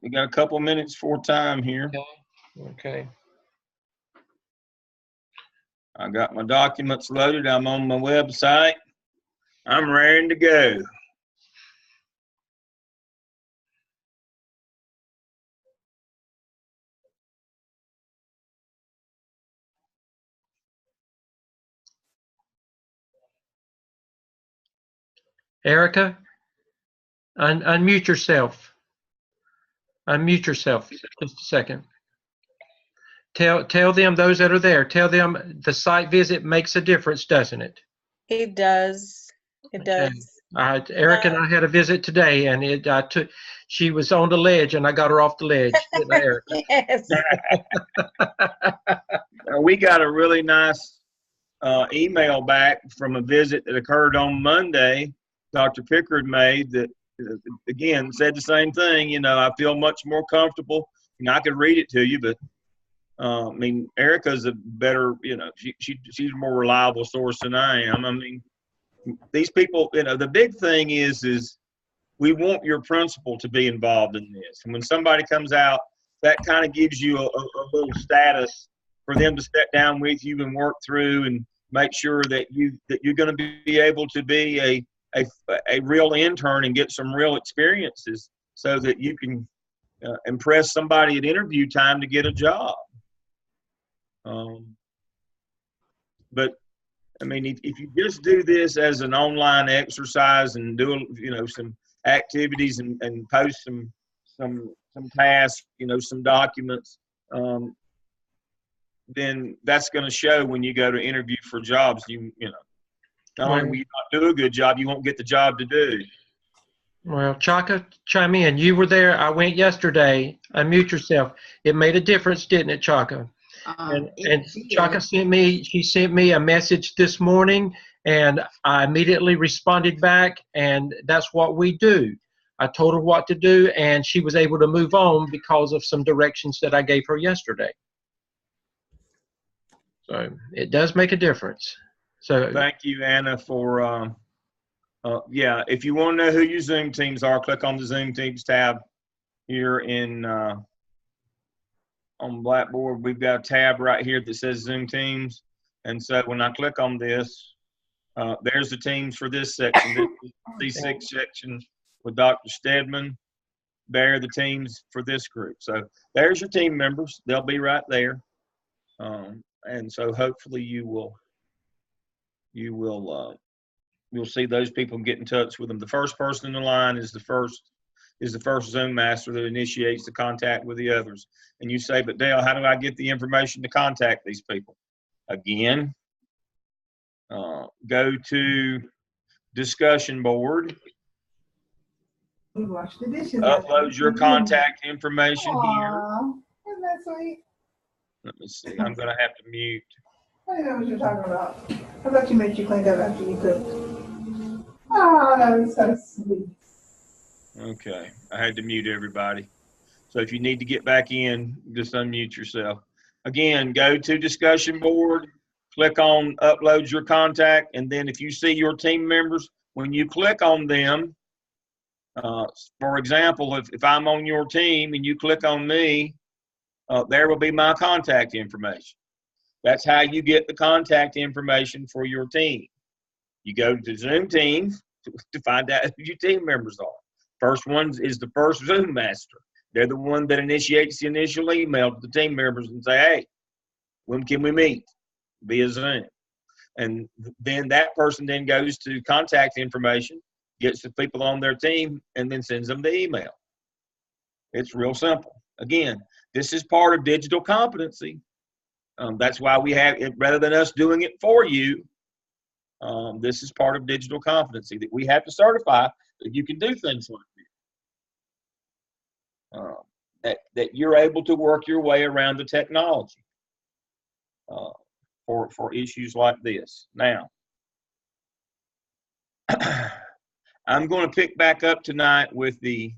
we got a couple minutes for time here. Okay. I got my documents loaded. I'm on my website. I'm ready to go. Erica, unmute yourself. Unmute yourself just a second. Tell them, those that are there, tell them the site visit makes a difference, doesn't it? It does. It does. Erica and I had a visit today, and she was on the ledge, and I got her off the ledge. Didn't I, Erica? Yes. We got a really nice email back from a visit that occurred on Monday. Dr. Pickard made that, again, said the same thing. You know, I feel much more comfortable. You know, I could read it to you, but I mean, Erica's a better, you know, she's a more reliable source than I am. I mean, these people, you know, the big thing is we want your principal to be involved in this. And when somebody comes out, that kind of gives you a little status for them to sit down with you and work through and make sure that you're going to be able to be a real intern and get some real experiences so that you can impress somebody at interview time to get a job. But I mean, if you just do this as an online exercise and do, you know, some activities and post some tasks, you know, some documents, then that's going to show when you go to interview for jobs. You know, not only will you not do a good job, you won't get the job to do. Well, Chaka, chime in. You were there. I went yesterday. Unmute yourself. It made a difference, didn't it, Chaka? And Chaka sent me a message this morning, and I immediately responded back, and that's what we do. I told her what to do, and she was able to move on because of some directions that I gave her yesterday. So it does make a difference. So thank you, Anna, for yeah, if you want to know who your Zoom teams are, click on the Zoom Teams tab here in on Blackboard. We've got a tab right here that says Zoom Teams. And so when I click on this, there's the teams for this section. This is the C6 section with Dr. Stedman. There are the teams for this group. So there's your team members. They'll be right there. And so hopefully you'll see those people and get in touch with them. The first person in the line is the first Zoom master that initiates the contact with the others. And you say, but Dale, how do I get the information to contact these people? Again, go to discussion board. Upload your contact information here. Isn't that sweet? Let me see. I'm going to have to mute. I know what you're talking about. I thought you made you cleaned up after you cooked. Oh, that was so sweet. Okay. I had to mute everybody. So if you need to get back in, just unmute yourself. Again, go to discussion board, click on upload your contact, and then if you see your team members, when you click on them, for example, if I'm on your team and you click on me, there will be my contact information. That's how you get the contact information for your team. You go to Zoom Teams to find out who your team members are. First one is the first Zoom master. They're the one that initiates the initial email to the team members and say, hey, when can we meet via Zoom? And then that person then goes to contact information, gets the people on their team, and then sends them the email. It's real simple. Again, this is part of digital competency. That's why we have it, rather than us doing it for you, this is part of digital competency that we have to certify that you can do things like this. That you're able to work your way around the technology for issues like this. Now, I'm going to pick back up tonight with the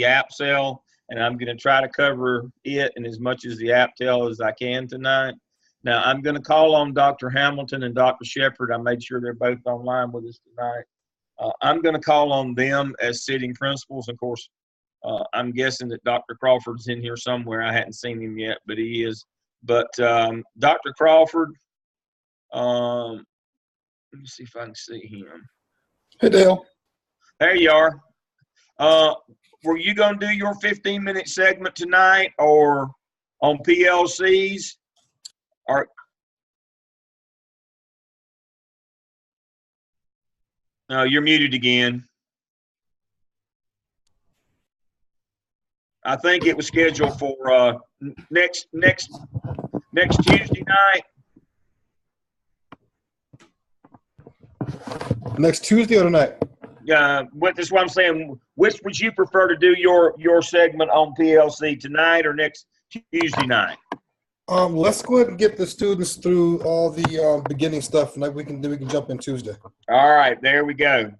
app cell, and I'm going to try to cover it and as much as the app tell as I can tonight. Now, I'm going to call on Dr. Hamilton and Dr. Shepard. I made sure they're both online with us tonight. I'm going to call on them as sitting principals. Of course, I'm guessing that Dr. Crawford's in here somewhere. I hadn't seen him yet, but he is. But Dr. Crawford, let me see if I can see him. Hey, Dale. There you are. Were you going to do your 15-minute segment tonight or on PLCs? Or no, you're muted again. I think it was scheduled for next Tuesday night. Next Tuesday or tonight? That's what I'm saying. Which would you prefer to do your segment on PLC, tonight or next Tuesday night? Let's go ahead and get the students through all the beginning stuff, and then we can jump in Tuesday. All right, there we go.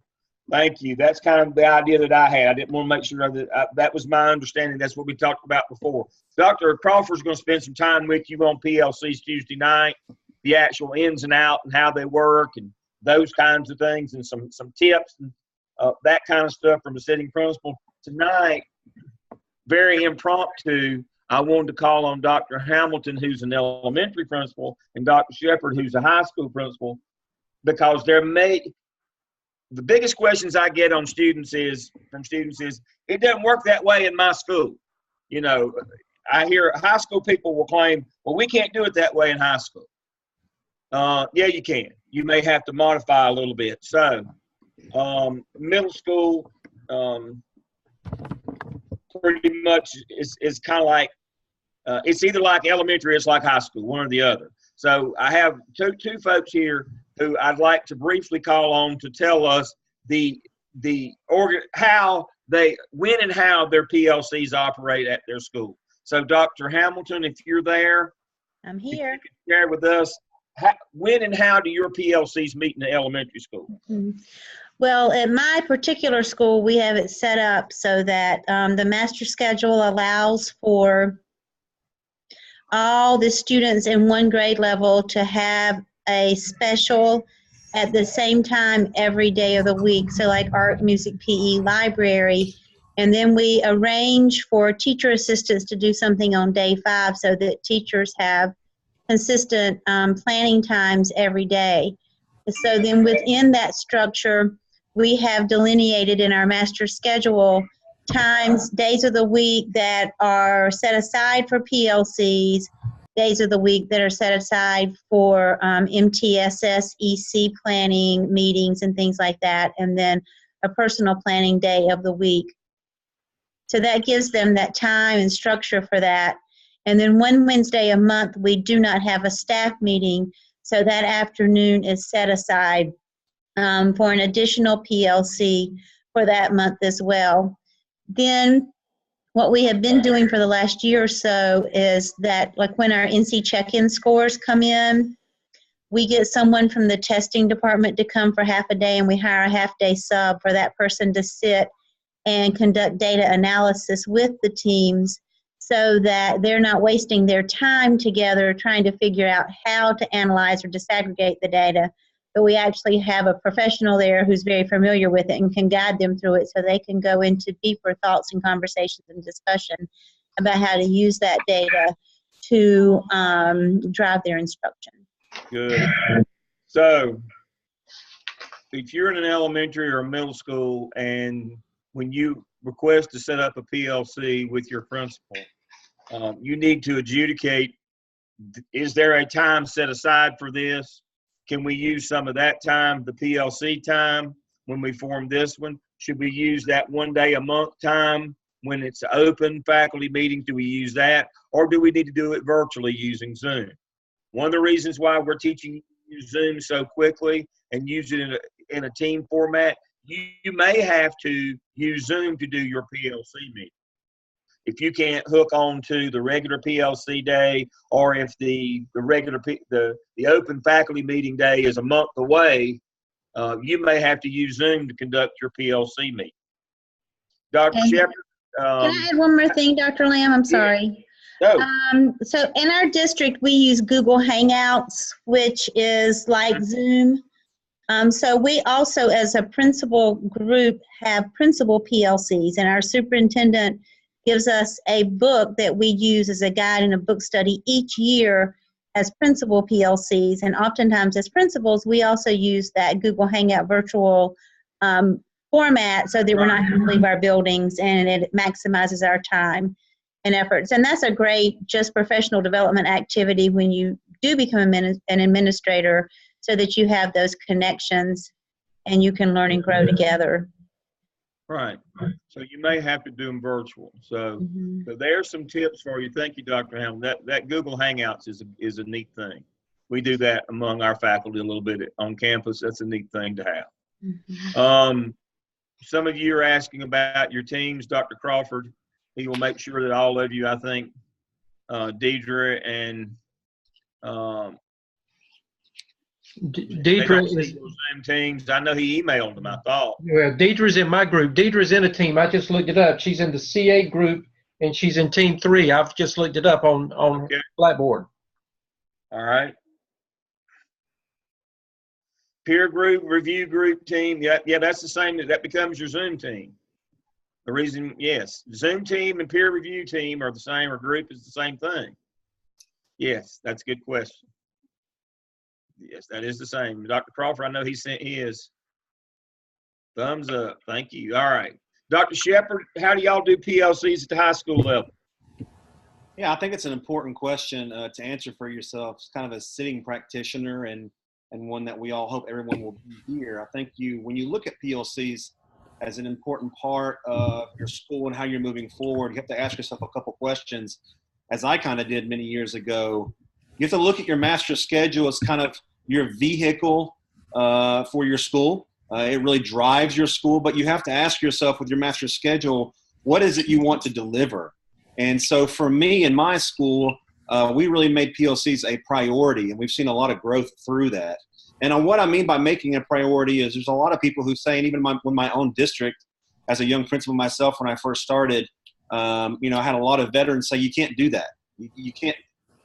Thank you. That's kind of the idea that I had. I didn't want to make sure that that was my understanding. That's what we talked about before. Dr. Crawford's going to spend some time with you on PLCs Tuesday night, the actual ins and out and how they work and those kinds of things, and some tips and that kind of stuff from a sitting principal. Tonight, very impromptu, I wanted to call on Dr. Hamilton, who's an elementary principal, and Dr. Shepard, who's a high school principal, because the biggest questions I get from students is, it doesn't work that way in my school. You know, I hear high school people will claim, well, we can't do it that way in high school. Yeah, you can. You may have to modify a little bit. So, middle school, pretty much is kind of like, it's either like elementary or it's like high school, one or the other. So I have two folks here who I'd like to briefly call on to tell us when and how their PLCs operate at their school. So Dr. Hamilton, if you're there, I'm here. you can share with us when and how do your PLCs meet in the elementary school? Well, at my particular school, we have it set up so that the master schedule allows for all the students in one grade level to have a special at the same time every day of the week. So like art, music, PE, library. And then we arrange for teacher assistants to do something on day 5 so that teachers have consistent planning times every day. So then within that structure, we have delineated in our master schedule times, days of the week that are set aside for PLCs, days of the week that are set aside for MTSS, EC planning, meetings, and things like that, and then a personal planning day of the week. So that gives them that time and structure for that. And then one Wednesday a month, we do not have a staff meeting, so that afternoon is set aside for an additional PLC for that month as well. Then what we have been doing for the last year or so is that, like when our NC check-in scores come in, we get someone from the testing department to come for half a day, and we hire a half-day sub for that person to sit and conduct data analysis with the teams so that they're not wasting their time together trying to figure out how to analyze or disaggregate the data. But we actually have a professional there who's very familiar with it and can guide them through it so they can go into deeper thoughts and conversations and discussion about how to use that data to drive their instruction. Good. So if you're in an elementary or a middle school and when you request to set up a PLC with your principal, you need to adjudicate, is there a time set aside for this? Can we use some of that time, the PLC time, when we form this one? Should we use that one day a month time when it's open faculty meetings? Do we use that? Or do we need to do it virtually using Zoom? One of the reasons why we're teaching you Zoom so quickly and use it in a team format, you may have to use Zoom to do your PLC meeting. If you can't hook on to the regular PLC day, or if the open faculty meeting day is a month away, you may have to use Zoom to conduct your PLC meeting. Dr. Shepard. Can I add one more thing, Dr. Lamb? I'm sorry. No. So in our district, we use Google Hangouts, which is like Zoom. So we also, as a principal group, have principal PLCs, and our superintendent gives us a book that we use as a guide in a book study each year as principal PLCs. And oftentimes as principals, we also use that Google Hangout virtual format so that we're not having to leave our buildings, and it maximizes our time and efforts. And that's a great just professional development activity when you do become an administrator, so that you have those connections and you can learn and grow together. Right. So you may have to do them virtual. So, so there's some tips for you. Thank you, Dr. Hamlin. That Google Hangouts is a neat thing. We do that among our faculty a little bit on campus. That's a neat thing to have. Some of you are asking about your teams. Dr. Crawford, he will make sure that all of you, I think, Deidre and Deidre is, Zoom teams. I know he emailed them, I thought. well, Deidre's in my group. Deidre's in a team. I just looked it up. She's in the CA group, and she's in team 3. I've just looked it up on Okay. Blackboard. All right. Peer group, review group team. Yeah, that's the same. That becomes your Zoom team. The reason, yes, Zoom team and peer review team are the same, or group is the same thing. Yes, that's a good question. Yes, that is the same. Dr. Crawford, I know he sent his. Thumbs up. Thank you. All right. Dr. Shepard, how do y'all do PLCs at the high school level? Yeah, I think it's an important question to answer for yourself. It's kind of a sitting practitioner and one that we all hope everyone will be here. I think when you look at PLCs as an important part of your school and how you're moving forward, you have to ask yourself a couple questions, as I kind of did many years ago. You have to look at your master schedule as kind of your vehicle for your school. It really drives your school, but you have to ask yourself with your master schedule, what is it you want to deliver? And so for me in my school, we really made PLCs a priority, and we've seen a lot of growth through that. And what I mean by making a priority is there's a lot of people who say, and even with my own district, as a young principal myself when I first started, I had a lot of veterans say, you can't do that. You can't.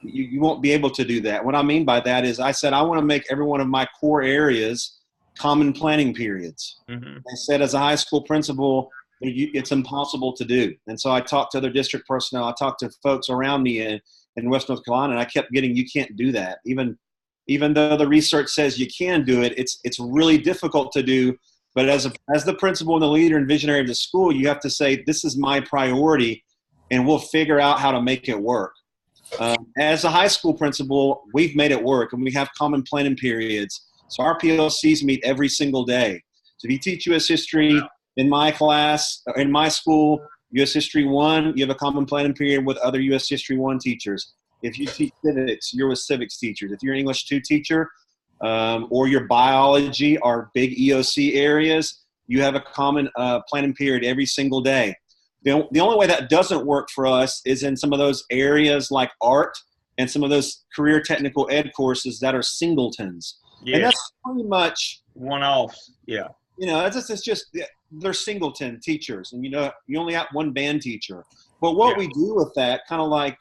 You won't be able to do that. What I mean by that is I said, I want to make every one of my core areas common planning periods. I said, as a high school principal, it's impossible to do. And so I talked to other district personnel. I talked to folks around me in West North Carolina, and I kept getting, you can't do that. Even though the research says you can do it, it's really difficult to do. But as the principal and the leader and visionary of the school, you have to say, this is my priority, and we'll figure out how to make it work. As a high school principal, we've made it work, and we have common planning periods. So our PLCs meet every single day. So if you teach U.S. history in my class, in my school, U.S. History 1, you have a common planning period with other U.S. History 1 teachers. If you teach civics, you're with civics teachers. If you're an English 2 teacher or your biology are big EOC areas, you have a common planning period every single day. The only way that doesn't work for us is in some of those areas like art and some of those career technical ed courses that are singletons. Yes. And that's pretty much one-offs. Yeah. It's just they're singleton teachers, and you only have one band teacher. But what we do with that, kind of like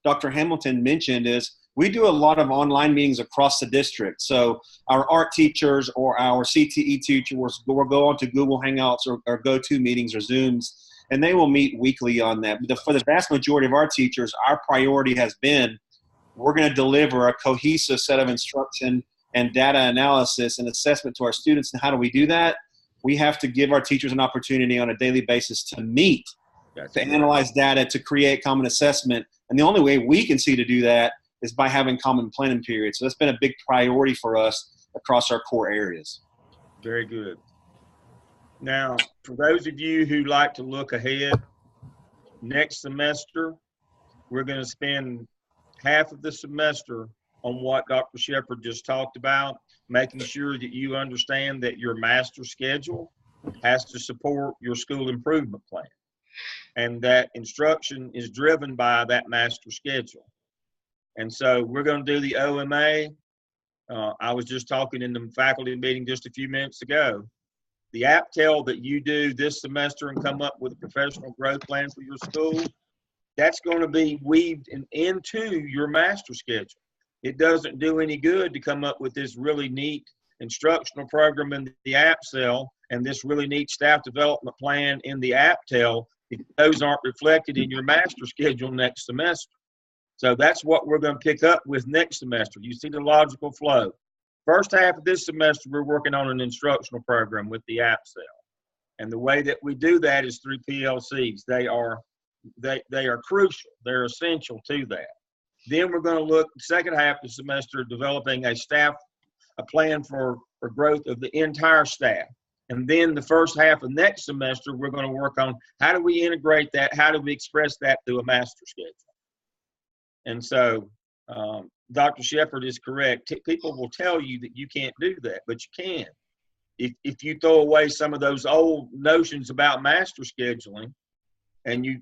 Dr. Hamilton mentioned, is we do a lot of online meetings across the district. So our art teachers or our CTE teachers will go on to Google Hangouts or GoToMeetings or Zooms, and they will meet weekly on that. For the vast majority of our teachers, our priority has been we're going to deliver a cohesive set of instruction and data analysis and assessment to our students. And how do we do that? We have to give our teachers an opportunity on a daily basis to meet, to analyze data, to create common assessment. And the only way we can see to do that is by having common planning periods. So that's been a big priority for us across our core areas. Very good. Now, for those of you who like to look ahead, next semester, we're going to spend half of the semester on what Dr. Shepard just talked about, making sure that you understand that your master schedule has to support your school improvement plan, and that instruction is driven by that master schedule. And so we're going to do the OMA. I was just talking in the faculty meeting just a few minutes ago. The APTEL that you do this semester and come up with a professional growth plan for your school, that's going to be weaved into your master schedule. It doesn't do any good to come up with this really neat instructional program in the APSEL and this really neat staff development plan in the APTEL, if those aren't reflected in your master schedule next semester. So that's what we're going to pick up with next semester. You see the logical flow. First half of this semester, we're working on an instructional program with the APSEL. And the way that we do that is through PLCs. They are crucial. They're essential to that. Then we're going to look second half of the semester developing a plan for growth of the entire staff. And then the first half of next semester, we're going to work on how do we integrate that? How do we express that through a master schedule? And so Dr. Shepard is correct. People will tell you that you can't do that, but you can. If you throw away some of those old notions about master scheduling and you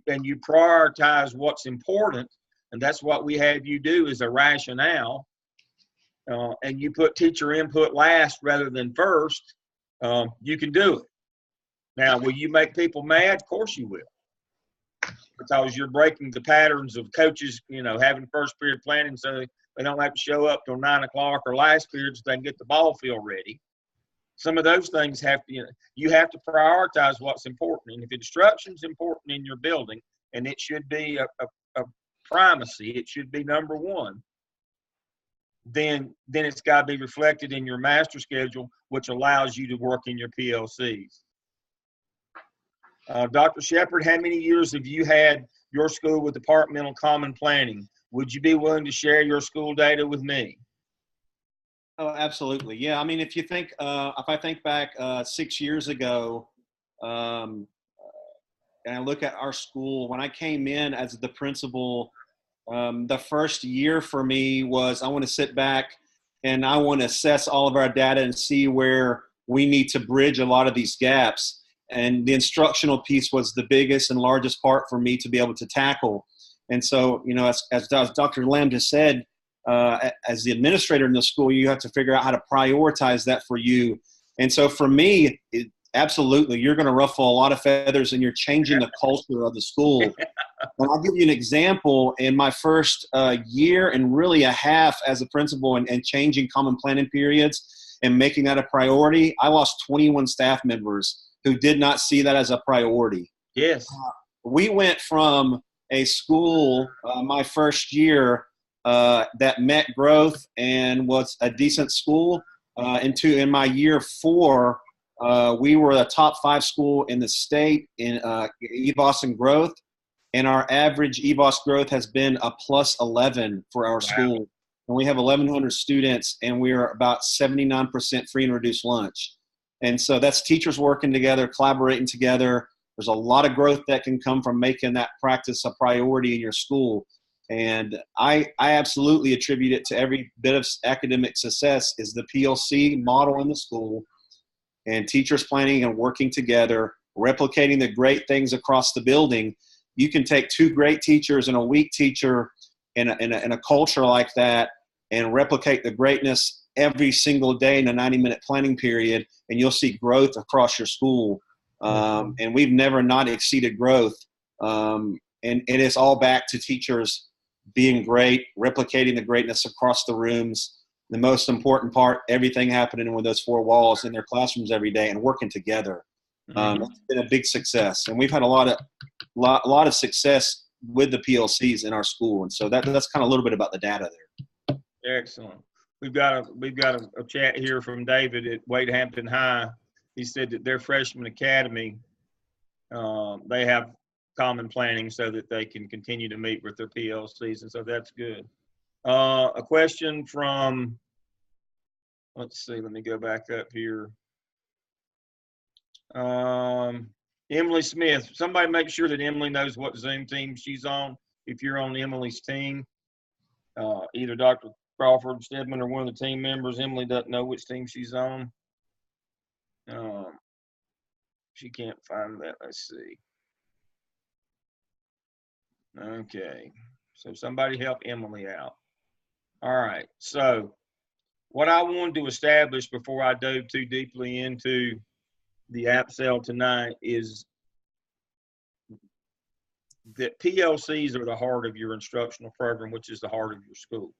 prioritize what's important, and that's what we have you do is a rationale, and you put teacher input last rather than first, you can do it. Now, will you make people mad? Of course you will. Because you're breaking the patterns of coaches, having first period planning so they don't have to show up till 9 o'clock or last period so they can get the ball field ready. Some of those things you have to prioritize what's important. And if instruction is important in your building, and it should be a primacy, it should be number one, then it's got to be reflected in your master schedule, which allows you to work in your PLCs. Dr. Shepard, how many years have you had your school with departmental common planning? Would you be willing to share your school data with me? Oh, absolutely. Yeah. I mean, if I think back 6 years ago, and I look at our school, when I came in as the principal, the first year for me was I want to sit back and I want to assess all of our data and see where we need to bridge a lot of these gaps. And the instructional piece was the biggest and largest part for me to be able to tackle. And so, as Dr. Lamb just said, as the administrator in the school, you have to figure out how to prioritize that for you. And so for me, absolutely, you're going to ruffle a lot of feathers and you're changing the culture of the school. And I'll give you an example. In my first year and really a half as a principal and changing common planning periods and making that a priority, I lost 21 staff members who did not see that as a priority. Yes. We went from a school my first year that met growth and was a decent school in my year 4, we were a top 5 school in the state in EVOS and growth. And our average EVOS growth has been a +11 for our school. And we have 1,100 students and we are about 79% free and reduced lunch. And so that's teachers working together, collaborating together. There's a lot of growth that can come from making that practice a priority in your school. And I absolutely attribute it to every bit of academic success is the PLC model in the school and teachers planning and working together, replicating the great things across the building. You can take 2 great teachers and a weak teacher in a culture like that and replicate the greatness every single day in a 90-minute planning period, and you'll see growth across your school. And we've never not exceeded growth. And it is all back to teachers being great, replicating the greatness across the rooms. The most important part, everything happening with those 4 walls in their classrooms every day and working together. It's been a big success. And we've had a lot of success with the PLCs in our school. And so that's kind of a little bit about the data there. Excellent. We've got a chat here from David at Wade Hampton High. He said that their freshman academy, they have common planning so that they can continue to meet with their PLCs, and so that's good. A question from, let's see, let me go back up here. Emily Smith. Somebody make sure that Emily knows what Zoom team she's on. If you're on Emily's team, either Dr. Crawford, Stedman, or one of the team members, Emily doesn't know which team she's on. She can't find that. Let's see. Okay. So somebody help Emily out. All right. So what I wanted to establish before I dove too deeply into the APSEL tonight is that PLCs are the heart of your instructional program, which is the heart of your school.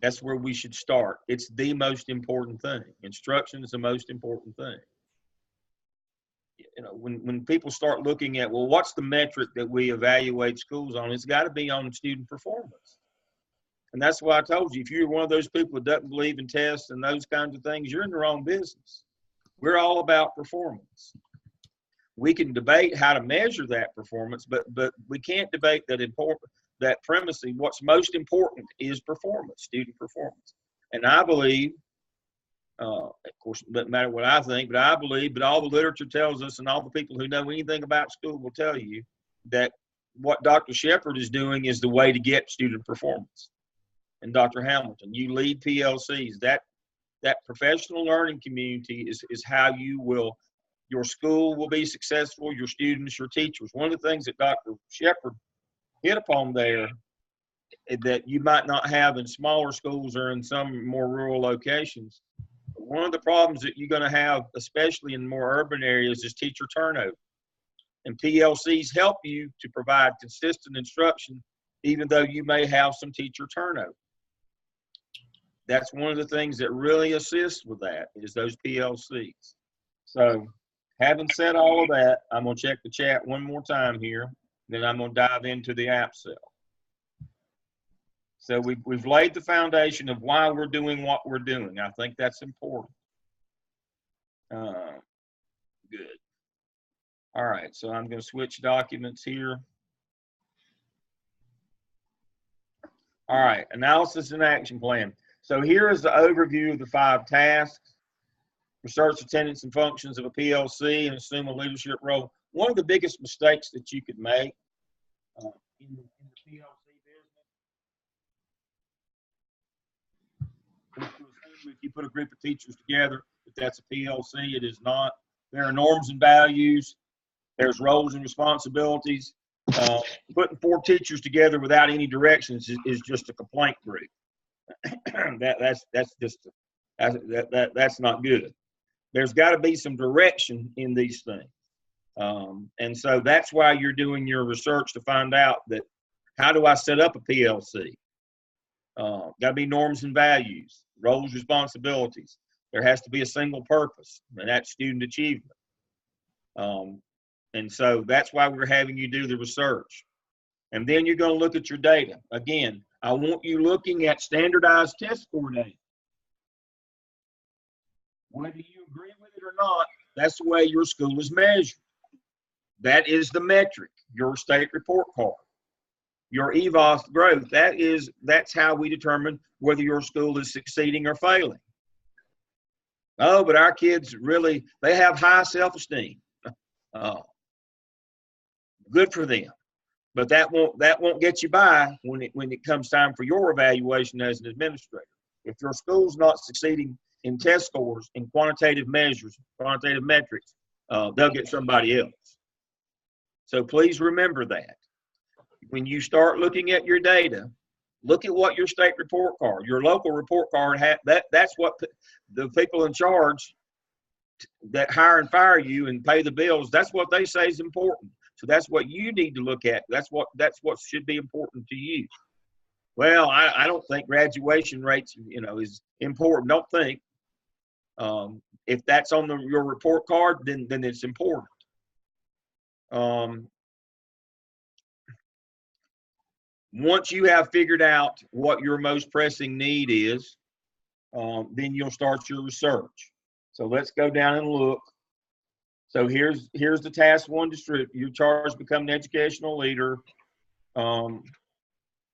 That's where we should start. It's the most important thing. Instruction is the most important thing. You know, when people start looking at, well, what's the metric that we evaluate schools on? It's got to be on student performance. And that's why I told you, if you're one of those people that doesn't believe in tests and those kinds of things, you're in the wrong business. We're all about performance. We can debate how to measure that performance, but we can't debate that premise. What's most important is performance, student performance. And I believe, of course, it doesn't matter what I think, but I believe, but all the literature tells us, and all the people who know anything about school will tell you, that what Dr. Shepherd is doing is the way to get student performance. And Dr. Hamilton, you lead PLCs. That professional learning community is how your school will be successful, your students, your teachers. One of the things that Dr. Shepherd hit upon there that you might not have in smaller schools or in some more rural locations, one of the problems that you're going to have, especially in more urban areas, is teacher turnover. And PLCs help you to provide consistent instruction, even though you may have some teacher turnover. That's one of the things that really assists with that, is those PLCs. So having said all of that, I'm going to check the chat one more time here. Then I'm going to dive into the app cell. So we've laid the foundation of why we're doing what we're doing. I think that's important. Good. All right, so I'm going to switch documents here. All right, analysis and action plan. So here is the overview of the 5 tasks. Research attendance and functions of a PLC and assume a leadership role. One of the biggest mistakes that you could make in the PLC business, if you put a group of teachers together, if that's a PLC, it is not. There are norms and values. There's roles and responsibilities. Putting 4 teachers together without any directions is just a complaint group. That's not good. There's got to be some direction in these things. And so that's why you're doing your research to find out that, how do I set up a PLC? Got to be norms and values, roles, responsibilities. There has to be a single purpose, and that's student achievement. And so that's why we're having you do the research. And then you're going to look at your data. Again, I want you looking at standardized test score data. Whether you agree with it or not, that's the way your school is measured. That is the metric, your state report card. Your EVOS growth, that's how we determine whether your school is succeeding or failing. Oh, but our kids really, they have high self-esteem. Good for them. But that won't get you by when it comes time for your evaluation as an administrator. If your school's not succeeding in test scores and quantitative measures, quantitative metrics, they'll get somebody else. So please remember that. When you start looking at your data, look at what your state report card, your local report card, that's what the people in charge that hire and fire you and pay the bills, that's what they say is important. So that's what you need to look at. That's what should be important to you. Well, I don't think graduation rates, is important. Don't think. If that's on your report card, then it's important. Once you have figured out what your most pressing need is, then you'll start your research. So let's go down and look. So here's the task 1 distribute. You're charged to become an educational leader. In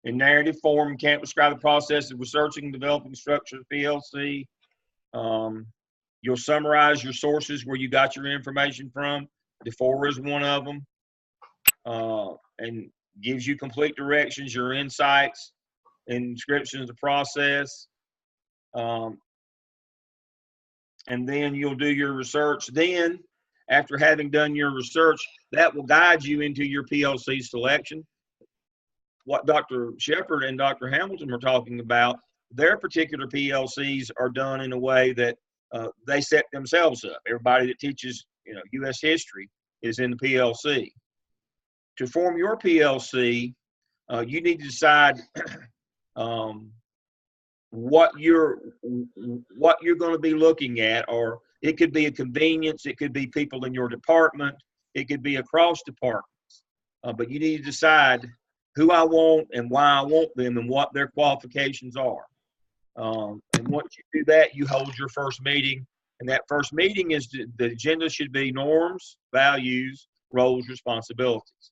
narrative form, you can't describe the process of researching and developing structure of PLC. You'll summarize your sources where you got your information from. DeFora is one of them. And gives you complete directions, your insights, and descriptions of the process. And then you'll do your research. Then, after having done your research, that will guide you into your PLC selection. What Dr. Shepherd and Dr. Hamilton were talking about, their particular PLCs are done in a way that they set themselves up. Everybody that teaches, U.S. history is in the PLC. To form your PLC, you need to decide what you're going to be looking at, or it could be a convenience, it could be people in your department, it could be across departments. But you need to decide who I want and why I want them and what their qualifications are. And once you do that, you hold your first meeting. And that first meeting is the agenda should be norms, values, roles, responsibilities.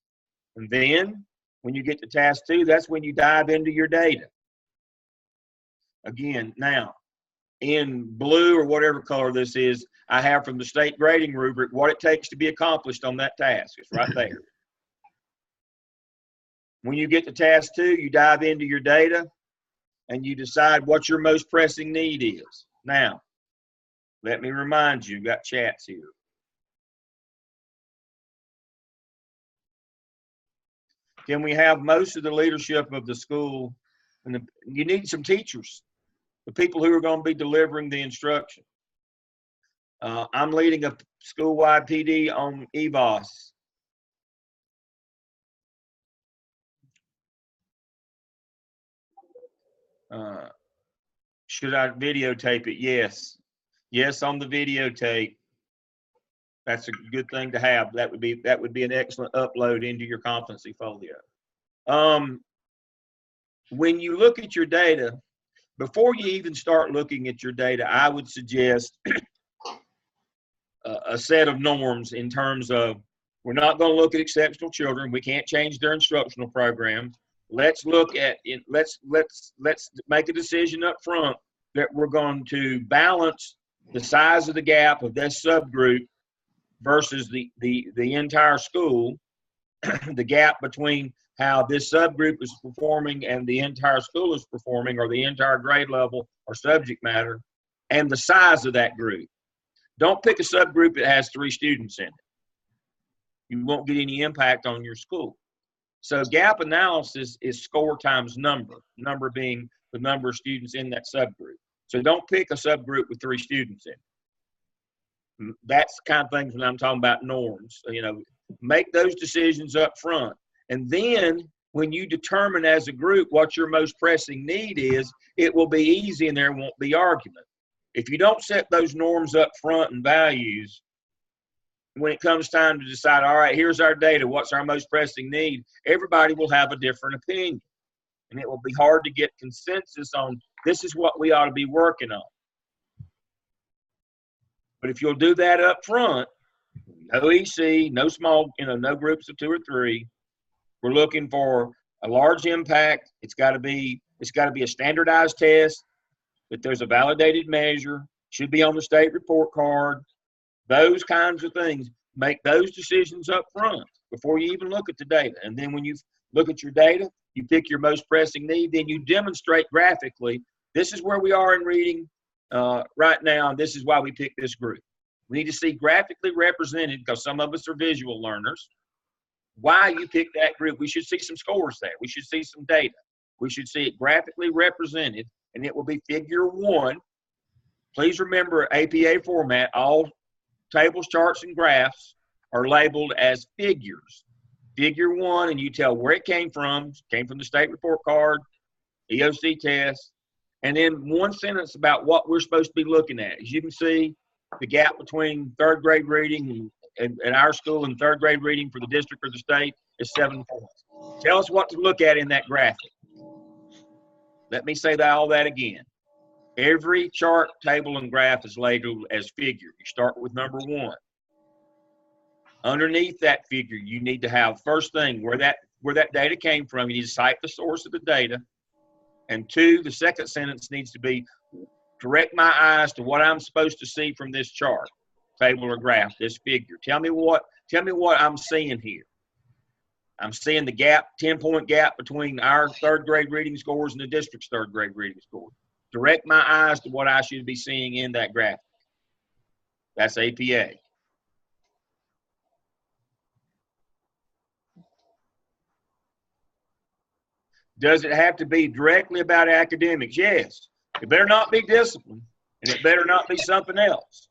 And then when you get to task 2, that's when you dive into your data. Again, now, in blue or whatever color this is, I have from the state grading rubric what it takes to be accomplished on that task. It's right there. When you get to task 2, you dive into your data and you decide what your most pressing need is. Now, let me remind you, got chats here. Can we have most of the leadership of the school? And you need some teachers, the people who are going to be delivering the instruction. I'm leading a school-wide PD on EVOS. Should I videotape it? Yes. Yes, on the videotape. That's a good thing to have. That would be an excellent upload into your competency folio. When you look at your data, before you even start looking at your data, I would suggest a set of norms in terms of, we're not going to look at exceptional children. We can't change their instructional program. Let's look at it. Let's make a decision up front that we're going to balance the size of the gap of this subgroup versus the entire school, the gap between how this subgroup is performing and the entire school is performing, or the entire grade level or subject matter, and the size of that group. Don't pick a subgroup that has 3 students in it. You won't get any impact on your school. So gap analysis is score times number being the number of students in that subgroup. So don't pick a subgroup with 3 students in it. That's the kind of things when I'm talking about norms. You know, make those decisions up front. And then when you determine as a group what your most pressing need is, it will be easy and there won't be argument. If you don't set those norms up front and values, when it comes time to decide, all right, here's our data, what's our most pressing need, everybody will have a different opinion. And it will be hard to get consensus on this is what we ought to be working on. But if you'll do that up front, no EC, no small, no groups of 2 or 3. We're looking for a large impact. It's got to be a standardized test, that there's a validated measure, should be on the state report card. Those kinds of things. Make those decisions up front before you even look at the data. And then when you look at your data, you pick your most pressing need, then you demonstrate graphically, this is where we are in reading right now, and this is why we picked this group. We need to see graphically represented, because some of us are visual learners, why you picked that group. We should see some scores there. We should see some data. We should see it graphically represented, and it will be figure 1. Please remember, APA format, all tables, charts, and graphs are labeled as figures. Figure 1, and you tell where it came from the state report card, EOC test, and then 1 sentence about what we're supposed to be looking at. As you can see, the gap between 3rd grade reading and our school and 3rd grade reading for the district or the state is 7 points. Tell us what to look at in that graphic. Let me say all that again. Every chart, table, and graph is labeled as figure. You start with number 1. Underneath that figure, you need to have, first thing, where that data came from. You need to cite the source of the data. And 2, the second sentence needs to be, direct my eyes to what I'm supposed to see from this chart, table, or graph, this figure. Tell me what I'm seeing here. I'm seeing the gap, 10-point gap between our 3rd grade reading scores and the district's 3rd grade reading scores. Direct my eyes to what I should be seeing in that graphic. That's APA. Does it have to be directly about academics? Yes. It better not be discipline, and it better not be something else.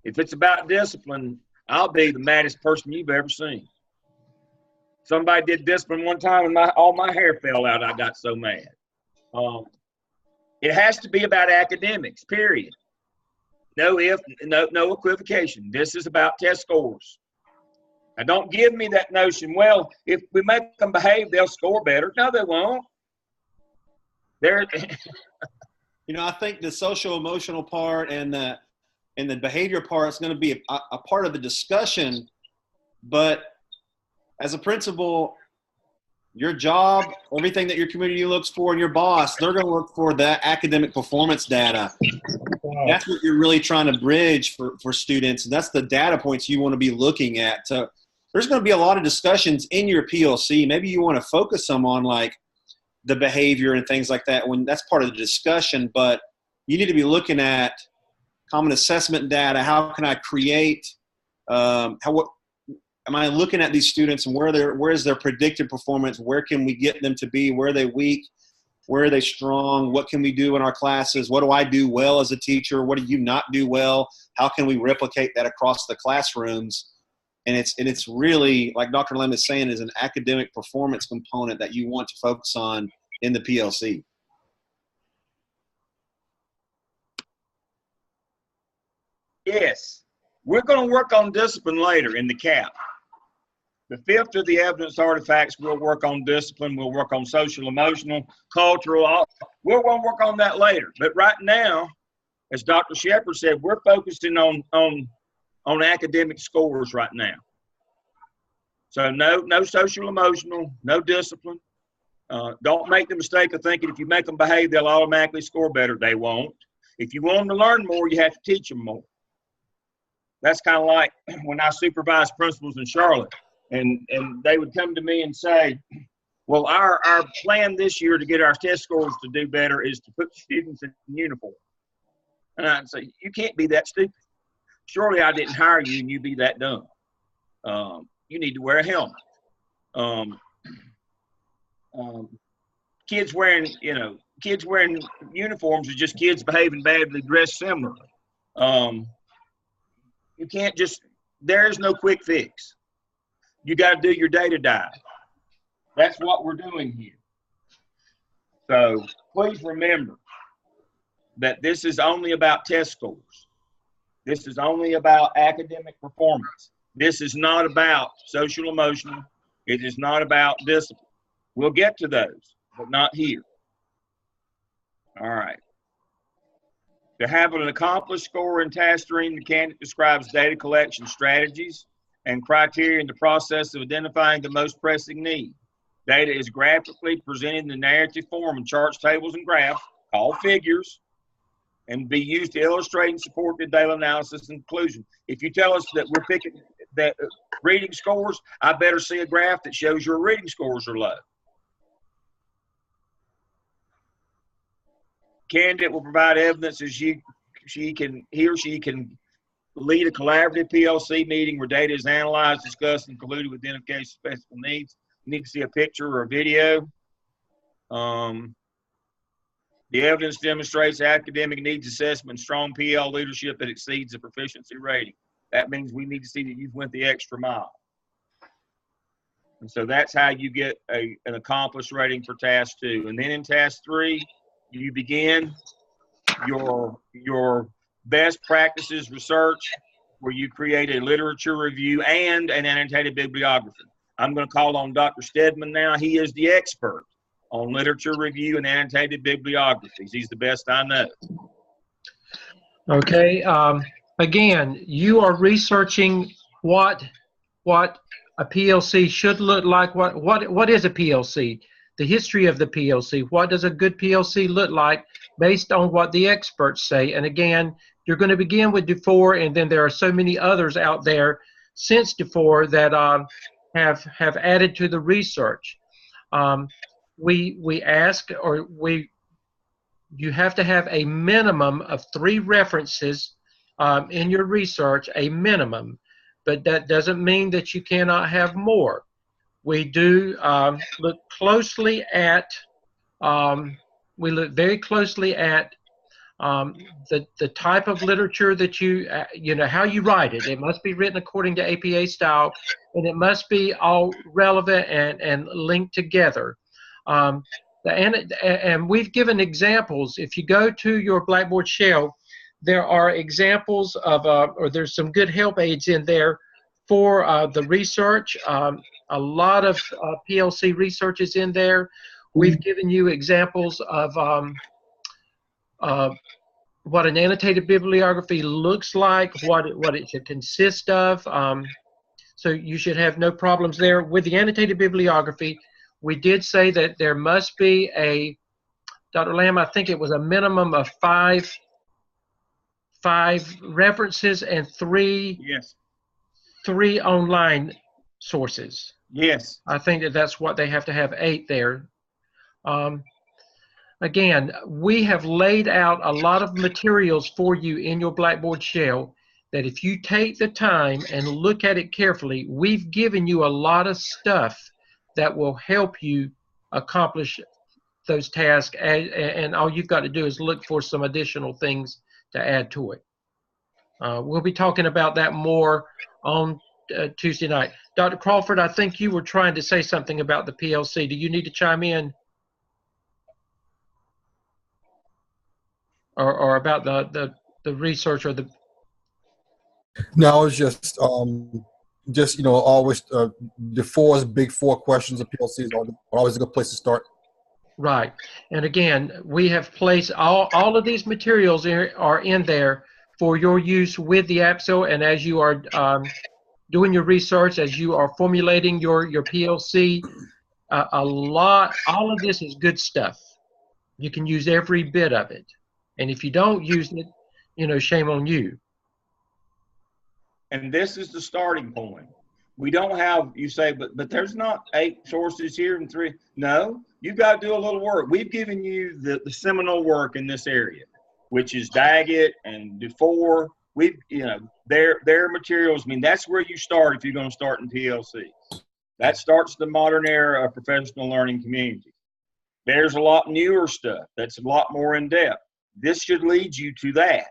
If it's about discipline, I'll be the maddest person you've ever seen. Somebody did discipline one time, and all my hair fell out. I got so mad. It has to be about academics, period. No equivocation. This is about test scores. Now, don't give me that notion, well, if we make them behave, they'll score better. No, they won't. They're I think the social emotional part and the behavior part is going to be a part of the discussion. But as a principal, your job, everything that your community looks for, and your boss, they're going to look for that academic performance data. That's what you're really trying to bridge for students. And that's the data points you want to be looking at. So there's going to be a lot of discussions in your PLC. Maybe you want to focus some on like the behavior and things like that when that's part of the discussion, but you need to be looking at common assessment data. How can I create, am I looking at these students and where is their predicted performance? Where can we get them to be? Where are they weak? Where are they strong? What can we do in our classes? What do I do well as a teacher? What do you not do well? How can we replicate that across the classrooms? And it's really, like Dr. Lem is saying, is an academic performance component that you want to focus on in the PLC. Yes, we're going to work on discipline later in the CAP. The fifth of the evidence artifacts, we'll work on discipline, we'll work on social, emotional, cultural, we're going to work on that later. But right now, as Dr. Shepard said, we're focusing on academic scores right now. So no social, emotional, no discipline. Don't make the mistake of thinking if you make them behave, they'll automatically score better. They won't. If you want them to learn more, you have to teach them more. That's kind of like when I supervised principals in Charlotte. And they would come to me and say, well, our plan this year to get our test scores to do better is to put students in uniform. And I'd say, you can't be that stupid. Surely I didn't hire you and you be that dumb. You need to wear a helmet. Kids wearing uniforms are just kids behaving badly, dressed similarly. You can't just, there's no quick fix. You got to do your data dive. That's what we're doing here. So please remember that this is only about test scores. This is only about academic performance. This is not about social emotional. It is not about discipline. We'll get to those, but not here. All right. To have an accomplished score in task stream, the candidate describes data collection strategies and criteria in the process of identifying the most pressing need. Data is graphically presented in the narrative form in charts, tables, and graphs, called figures, and be used to illustrate and support the data analysis and conclusion. If you tell us that we're picking that reading scores, I better see a graph that shows your reading scores are low. Candidate will provide evidence as he or she can lead a collaborative PLC meeting where data is analyzed, discussed, and concluded with identification of specific needs. You need to see a picture or a video. The evidence demonstrates academic needs assessment, strong PL leadership that exceeds the proficiency rating. That means we need to see that you've went the extra mile. And so that's how you get an accomplished rating for task 2. And then in task 3, you begin your best practices research, where you create a literature review and an annotated bibliography. I'm going to call on Dr. Stedman now. He is the expert on literature review and annotated bibliographies. He's the best I know. Okay. Again, you are researching what a PLC should look like. What is a PLC? The history of the PLC. What does a good PLC look like based on what the experts say? And again, you're going to begin with DuFour, and then there are so many others out there since DuFour that have added to the research. We ask, or you have to have a minimum of 3 references in your research, a minimum, but that doesn't mean that you cannot have more. We do look closely at, we look very closely at the type of literature that you know, how you write it. It must be written according to APA style, and it must be all relevant and linked together. And we've given examples. If you go to your Blackboard shell, there are examples of, or there's some good help aids in there for the research. A lot of PLC research is in there. We've given you examples of what an annotated bibliography looks like, what it should consist of. So you should have no problems there. With the annotated bibliography, we did say that there must be a, Dr. Lamb, I think it was a minimum of five references and three online sources. Yes. I think that's what they have to have, 8 there. Again, we have laid out a lot of materials for you in your Blackboard shell that if you take the time and look at it carefully, we've given you a lot of stuff that will help you accomplish those tasks, and all you've got to do is look for some additional things to add to it. We'll be talking about that more on Tuesday night. Dr. Crawford, I think you were trying to say something about the PLC. Do you need to chime in? Or about the research or the... No, it's just always the big four questions of PLCs are always a good place to start. Right. And again, we have placed all of these materials are in there for your use with the APSO, and as you are doing your research, as you are formulating your PLC, all of this is good stuff. You can use every bit of it. And if you don't use it, shame on you. And this is the starting point. We don't have, you say, but there's not 8 sources here and 3. No, you've got to do a little work. We've given you the seminal work in this area, which is Daggett and DeFore. We've, their materials. I mean, that's where you start if you're going to start in PLC. That starts the modern era of professional learning community. There's a lot newer stuff that's a lot more in depth. This should lead you to that.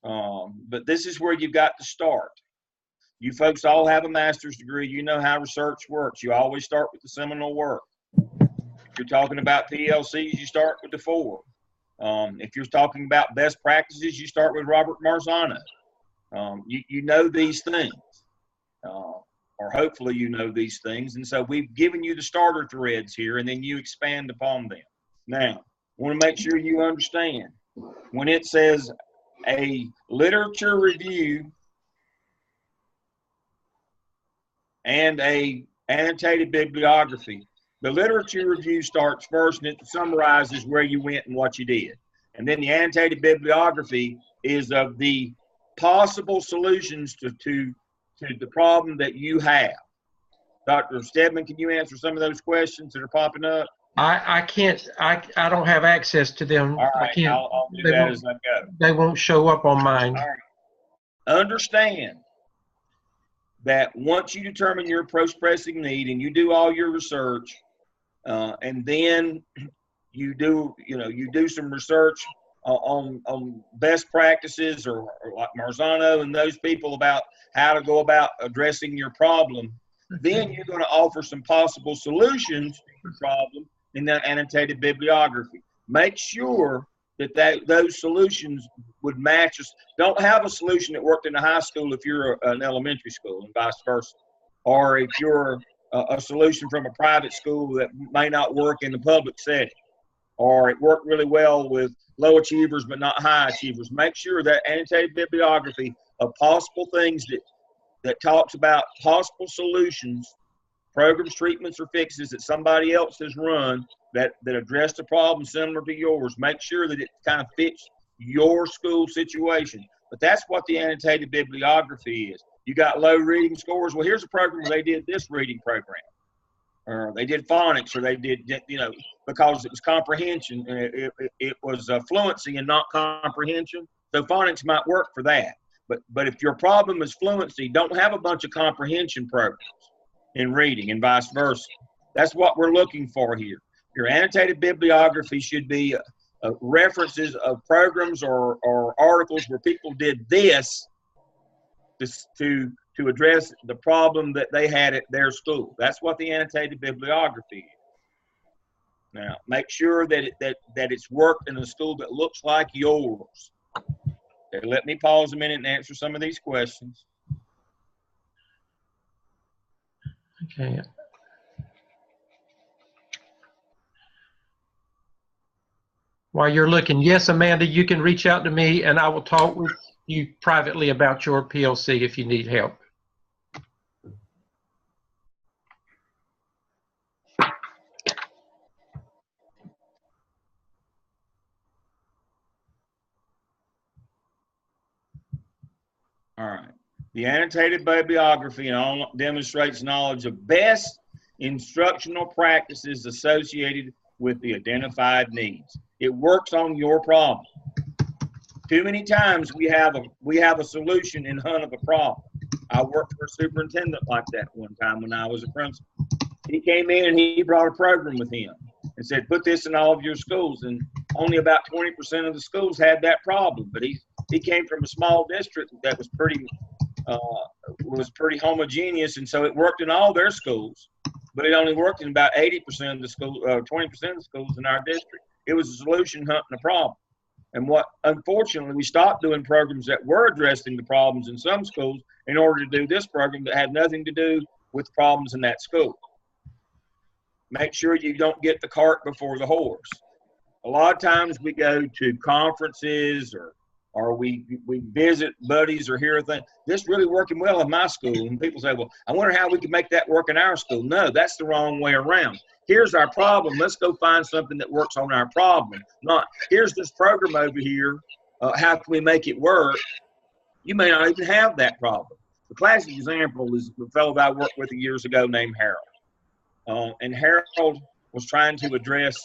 But this is where you've got to start. You folks all have a master's degree. You know how research works. You always start with the seminal work. If you're talking about PLCs, you start with the 4. If you're talking about best practices, you start with Robert Marzano. You know these things, or hopefully you know these things. And so we've given you the starter threads here, and then you expand upon them. Now, I want to make sure you understand when it says a literature review and a annotated bibliography. The literature review starts first, and it summarizes where you went and what you did. And then the annotated bibliography is of the possible solutions to the problem that you have. Dr. Stedman, can you answer some of those questions that are popping up? I can't. I don't have access to them. All right, I can't. I'll do that as I go. They won't show up on mine. All right. Understand that once you determine your post-pressing need and you do all your research, and then you do some research on best practices or like Marzano and those people about how to go about addressing your problem, then you're going to offer some possible solutions to your problem in that annotated bibliography. Make sure that those solutions would match us. Don't have a solution that worked in a high school if you're an elementary school and vice versa. Or if you're a solution from a private school that may not work in the public setting. Or it worked really well with low achievers but not high achievers. Make sure that annotated bibliography of possible things that talks about possible solutions, programs, treatments, or fixes that somebody else has run that address a problem similar to yours. Make sure that it kind of fits your school situation. But that's what the annotated bibliography is. You got low reading scores. Well, here's a program where they did this reading program. Or they did phonics, or they did, because it was comprehension. It was fluency and not comprehension. So phonics might work for that. But if your problem is fluency, don't have a bunch of comprehension programs in reading and vice versa. That's what we're looking for here. Your annotated bibliography should be references of programs or articles where people did this to address the problem that they had at their school. That's what the annotated bibliography is. Now, make sure that it's worked in a school that looks like yours. Okay, let me pause a minute and answer some of these questions. Okay. While you're looking, yes, Amanda, you can reach out to me and I will talk with you privately about your PLC if you need help. All right. The annotated bibliography demonstrates knowledge of best instructional practices associated with the identified needs. It works on your problem. Too many times we have a solution in hunt of a problem. I worked for a superintendent like that one time when I was a principal. He came in and he brought a program with him and said, put this in all of your schools. And only about 20% of the schools had that problem. But he came from a small district that was pretty homogeneous, and so it worked in all their schools. But it only worked in about 80% of the schools, 20% of the schools in our district. It was a solution hunting a problem. And unfortunately, we stopped doing programs that were addressing the problems in some schools in order to do this program that had nothing to do with problems in that school. Make sure you don't get the cart before the horse. A lot of times we go to conferences or we visit buddies or hear things. This really working well in my school. And people say, well, I wonder how we can make that work in our school. No, that's the wrong way around. Here's our problem. Let's go find something that works on our problem. Not, here's this program over here. How can we make it work? You may not even have that problem. The classic example is the fellow that I worked with years ago named Harold. And Harold was trying to address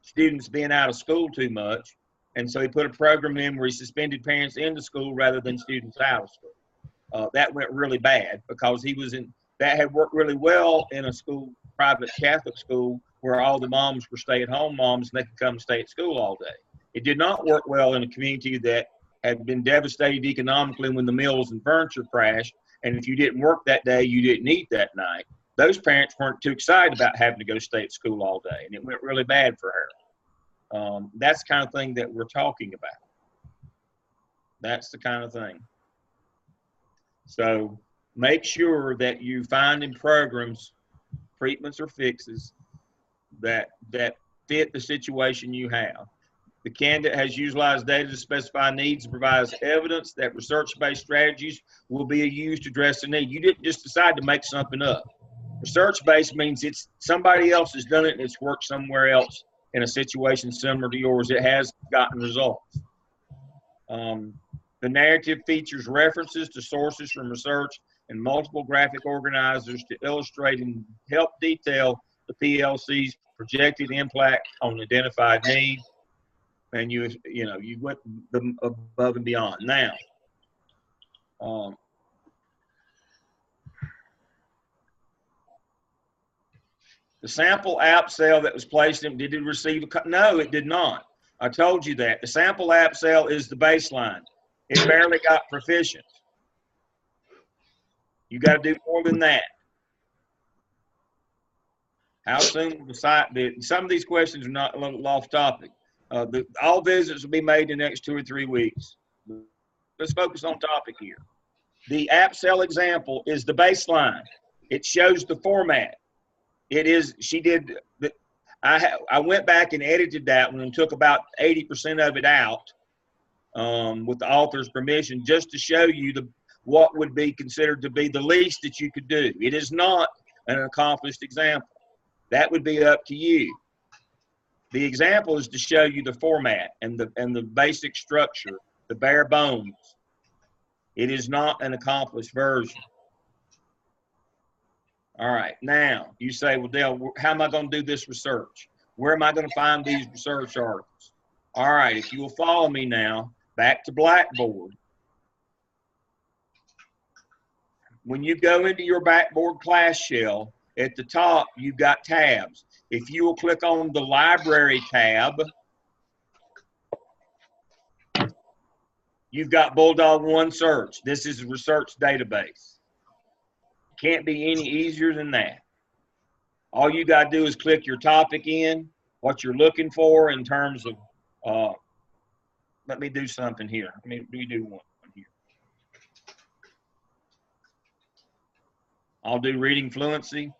students being out of school too much. And so he put a program in where he suspended parents into school rather than students out of school. That went really bad because that had worked really well in a school, private Catholic school, where all the moms were stay-at-home moms and they could come and stay at school all day. It did not work well in a community that had been devastated economically when the mills and furniture crashed. And if you didn't work that day, you didn't eat that night. Those parents weren't too excited about having to go stay at school all day, and it went really bad for her. That's the kind of thing that we're talking about. That's the kind of thing. So make sure that you find in programs treatments or fixes that fit the situation you have. The candidate has utilized data to specify needs and provides evidence that research-based strategies will be used to address the need. You didn't just decide to make something up. Research-based means it's somebody else has done it and it's worked somewhere else in a situation similar to yours. It has gotten results. The narrative features references to sources from research and multiple graphic organizers to illustrate and help detail the PLC's projected impact on identified needs. And you went above and beyond. Now, the sample app sale that was placed in, did it receive no, it did not. I told you that. The sample app sale is the baseline. It barely got proficient. You got to do more than that. How soon will the site be? Some of these questions are not a little off topic. All visits will be made in the next 2 or 3 weeks. Let's focus on topic here. The app sale example is the baseline. It shows the format. It is, she did, I went back and edited that one and took about 80% of it out with the author's permission, just to show you what would be considered to be the least that you could do. It is not an accomplished example. That would be up to you. The example is to show you the format and the basic structure, the bare bones. It is not an accomplished version. All right, now you say, well, Dale, how am I going to do this research? Where am I going to find these research articles? All right, if you will follow me now, back to Blackboard. When you go into your Blackboard class shell, at the top, you've got tabs. If you will click on the library tab, you've got Bulldog One Search. This is a research database. Can't be any easier than that. All you got to do is click your topic in, what you're looking for in terms of, let me do something here. Let me do one here. I'll do reading fluency.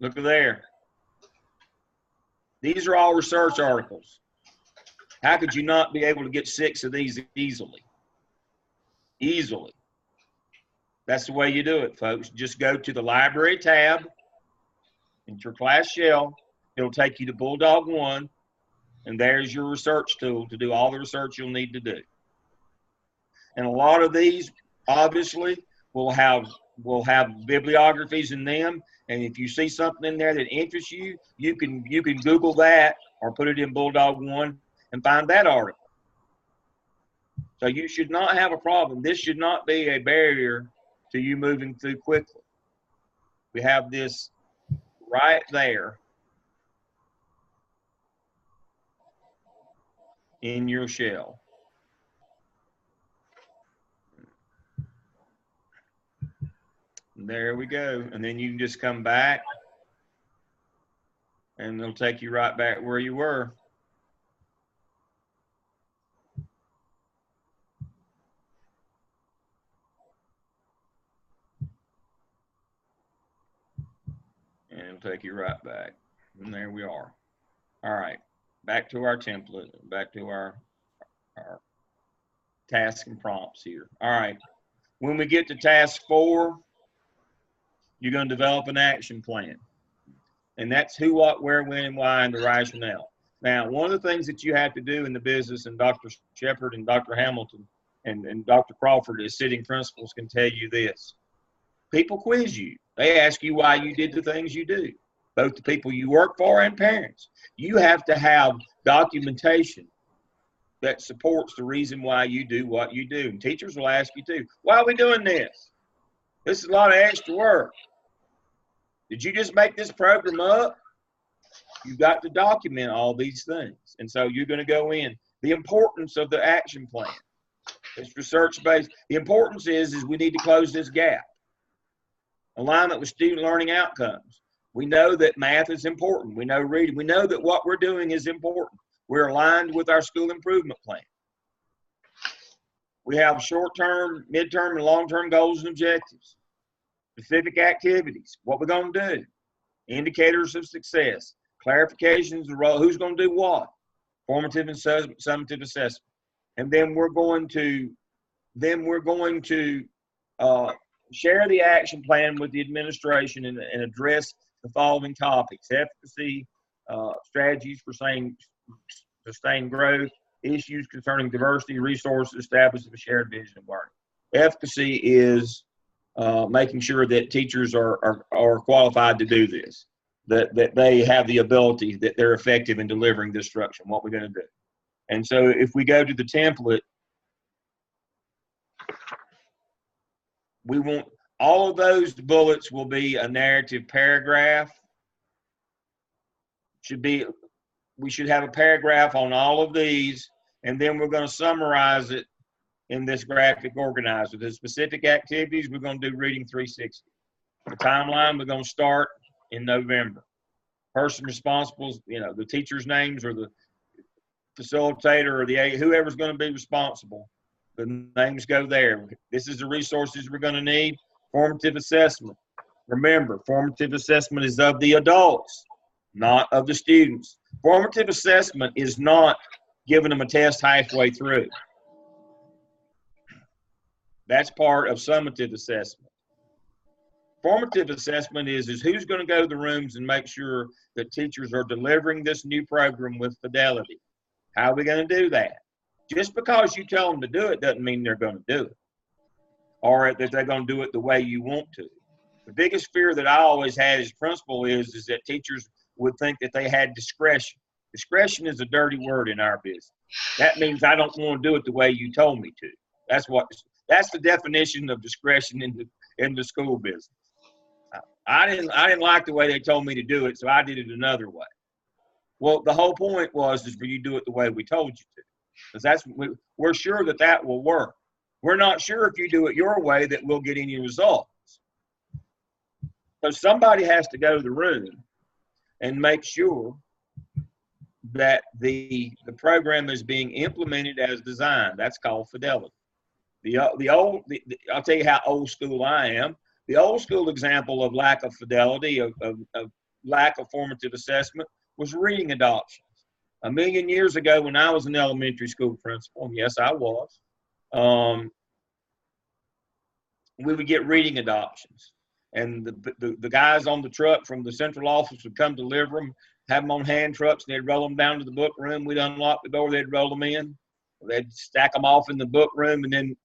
Look at there. These are all research articles. How could you not be able to get 6 of these easily? Easily. That's the way you do it, folks. Just go to the library tab, into your class shell. It'll take you to Bulldog One, and there's your research tool to do all the research you'll need to do. And a lot of these, obviously, will have bibliographies in them. And if you see something in there that interests you, you can Google that or put it in Bulldog One and find that article. So you should not have a problem. This should not be a barrier to you moving through quickly. We have this right there in your shell. There we go. And then you can just come back and it'll take you right back where you were. And it'll take you right back. And there we are. All right. Back to our template, back to our tasks and prompts here. All right. When we get to task 4, you're going to develop an action plan. And that's who, what, where, when, and why, and the rationale. Now, one of the things that you have to do in the business, and Dr. Shepard and Dr. Hamilton and Dr. Crawford as sitting principals can tell you this. People quiz you. They ask you why you did the things you do, both the people you work for and parents. You have to have documentation that supports the reason why you do what you do. And teachers will ask you too, why are we doing this? This is a lot of extra work. Did you just make this program up? You've got to document all these things. And so you're going to go in. The importance of the action plan. It's research-based. The importance is we need to close this gap. Alignment with student learning outcomes. We know that math is important. We know reading. We know that what we're doing is important. We're aligned with our school improvement plan. We have short-term, mid-term, and long-term goals and objectives. Specific activities, what we're going to do. Indicators of success. Clarifications of role, who's going to do what. Formative and summative assessment. And then we're going to share the action plan with the administration and address the following topics: efficacy, strategies for sustained growth, issues concerning diversity, resources, establishing a shared vision of learning. Efficacy is making sure that teachers are qualified to do this, that they have the ability, that they're effective in delivering this instruction, what we're going to do. And so if we go to the template, we want all of those bullets will be a narrative paragraph. We should have a paragraph on all of these, and then we're going to summarize it in this graphic organizer. The specific activities, we're going to do Reading 360. The timeline, we're going to start in November. Person responsible, the teacher's names or the facilitator or whoever's going to be responsible. The names go there. This is the resources we're going to need. Formative assessment. Remember, formative assessment is of the adults, not of the students. Formative assessment is not giving them a test halfway through. That's part of summative assessment. Formative assessment is who's going to go to the rooms and make sure that teachers are delivering this new program with fidelity. How are we going to do that? Just because you tell them to do it doesn't mean they're going to do it, or that they're going to do it the way you want to. The biggest fear that I always had as principal is that teachers would think that they had discretion. Discretion is a dirty word in our business. That means I don't want to do it the way you told me to. That's the definition of discretion in the school business. I didn't like the way they told me to do it, so I did it another way. Well, the whole point was for you to do it the way we told you to, because we're sure that will work. we're not sure if you do it your way that we'll get any results. So somebody has to go to the room and make sure that the program is being implemented as designed. That's called fidelity. I'll tell you how old school I am. The old school example of lack of fidelity, of lack of formative assessment, was reading adoptions. A million years ago, when I was an elementary school principal, and yes, I was, we would get reading adoptions. And the guys on the truck from the central office would come deliver them, have them on hand trucks, and they'd roll them down to the book room. We'd unlock the door, they'd roll them in. They'd stack them off in the book room, and then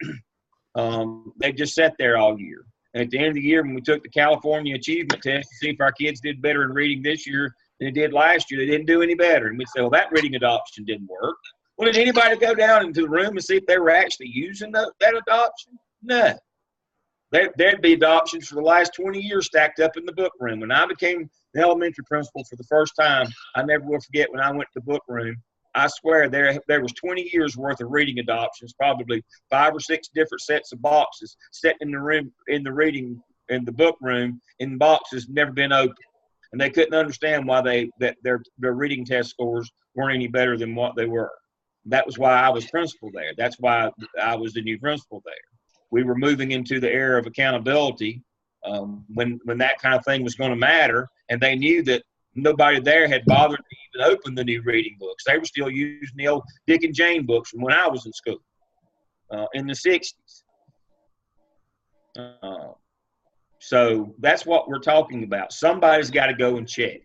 they'd just sit there all year. And at the end of the year, when we took the California Achievement Test to see if our kids did better in reading this year than they did last year, they didn't do any better. And we'd say, well, that reading adoption didn't work. Well, did anybody go down into the room and see if they were actually using that adoption? No. There'd be adoptions for the last 20 years stacked up in the book room. When I became the elementary principal for the first time, I never will forget when I went to the book room. I swear there was 20 years worth of reading adoptions, probably 5 or 6 different sets of boxes sitting in the room, in the book room, in boxes, never been opened. And they couldn't understand why their reading test scores weren't any better than what they were. That was why I was principal there. That's why I was the new principal there. We were moving into the era of accountability when that kind of thing was going to matter, and they knew that nobody there had bothered to even open the new reading books. They were still using the old Dick and Jane books from when I was in school in the 60s. So that's what we're talking about. Somebody's got to go and check.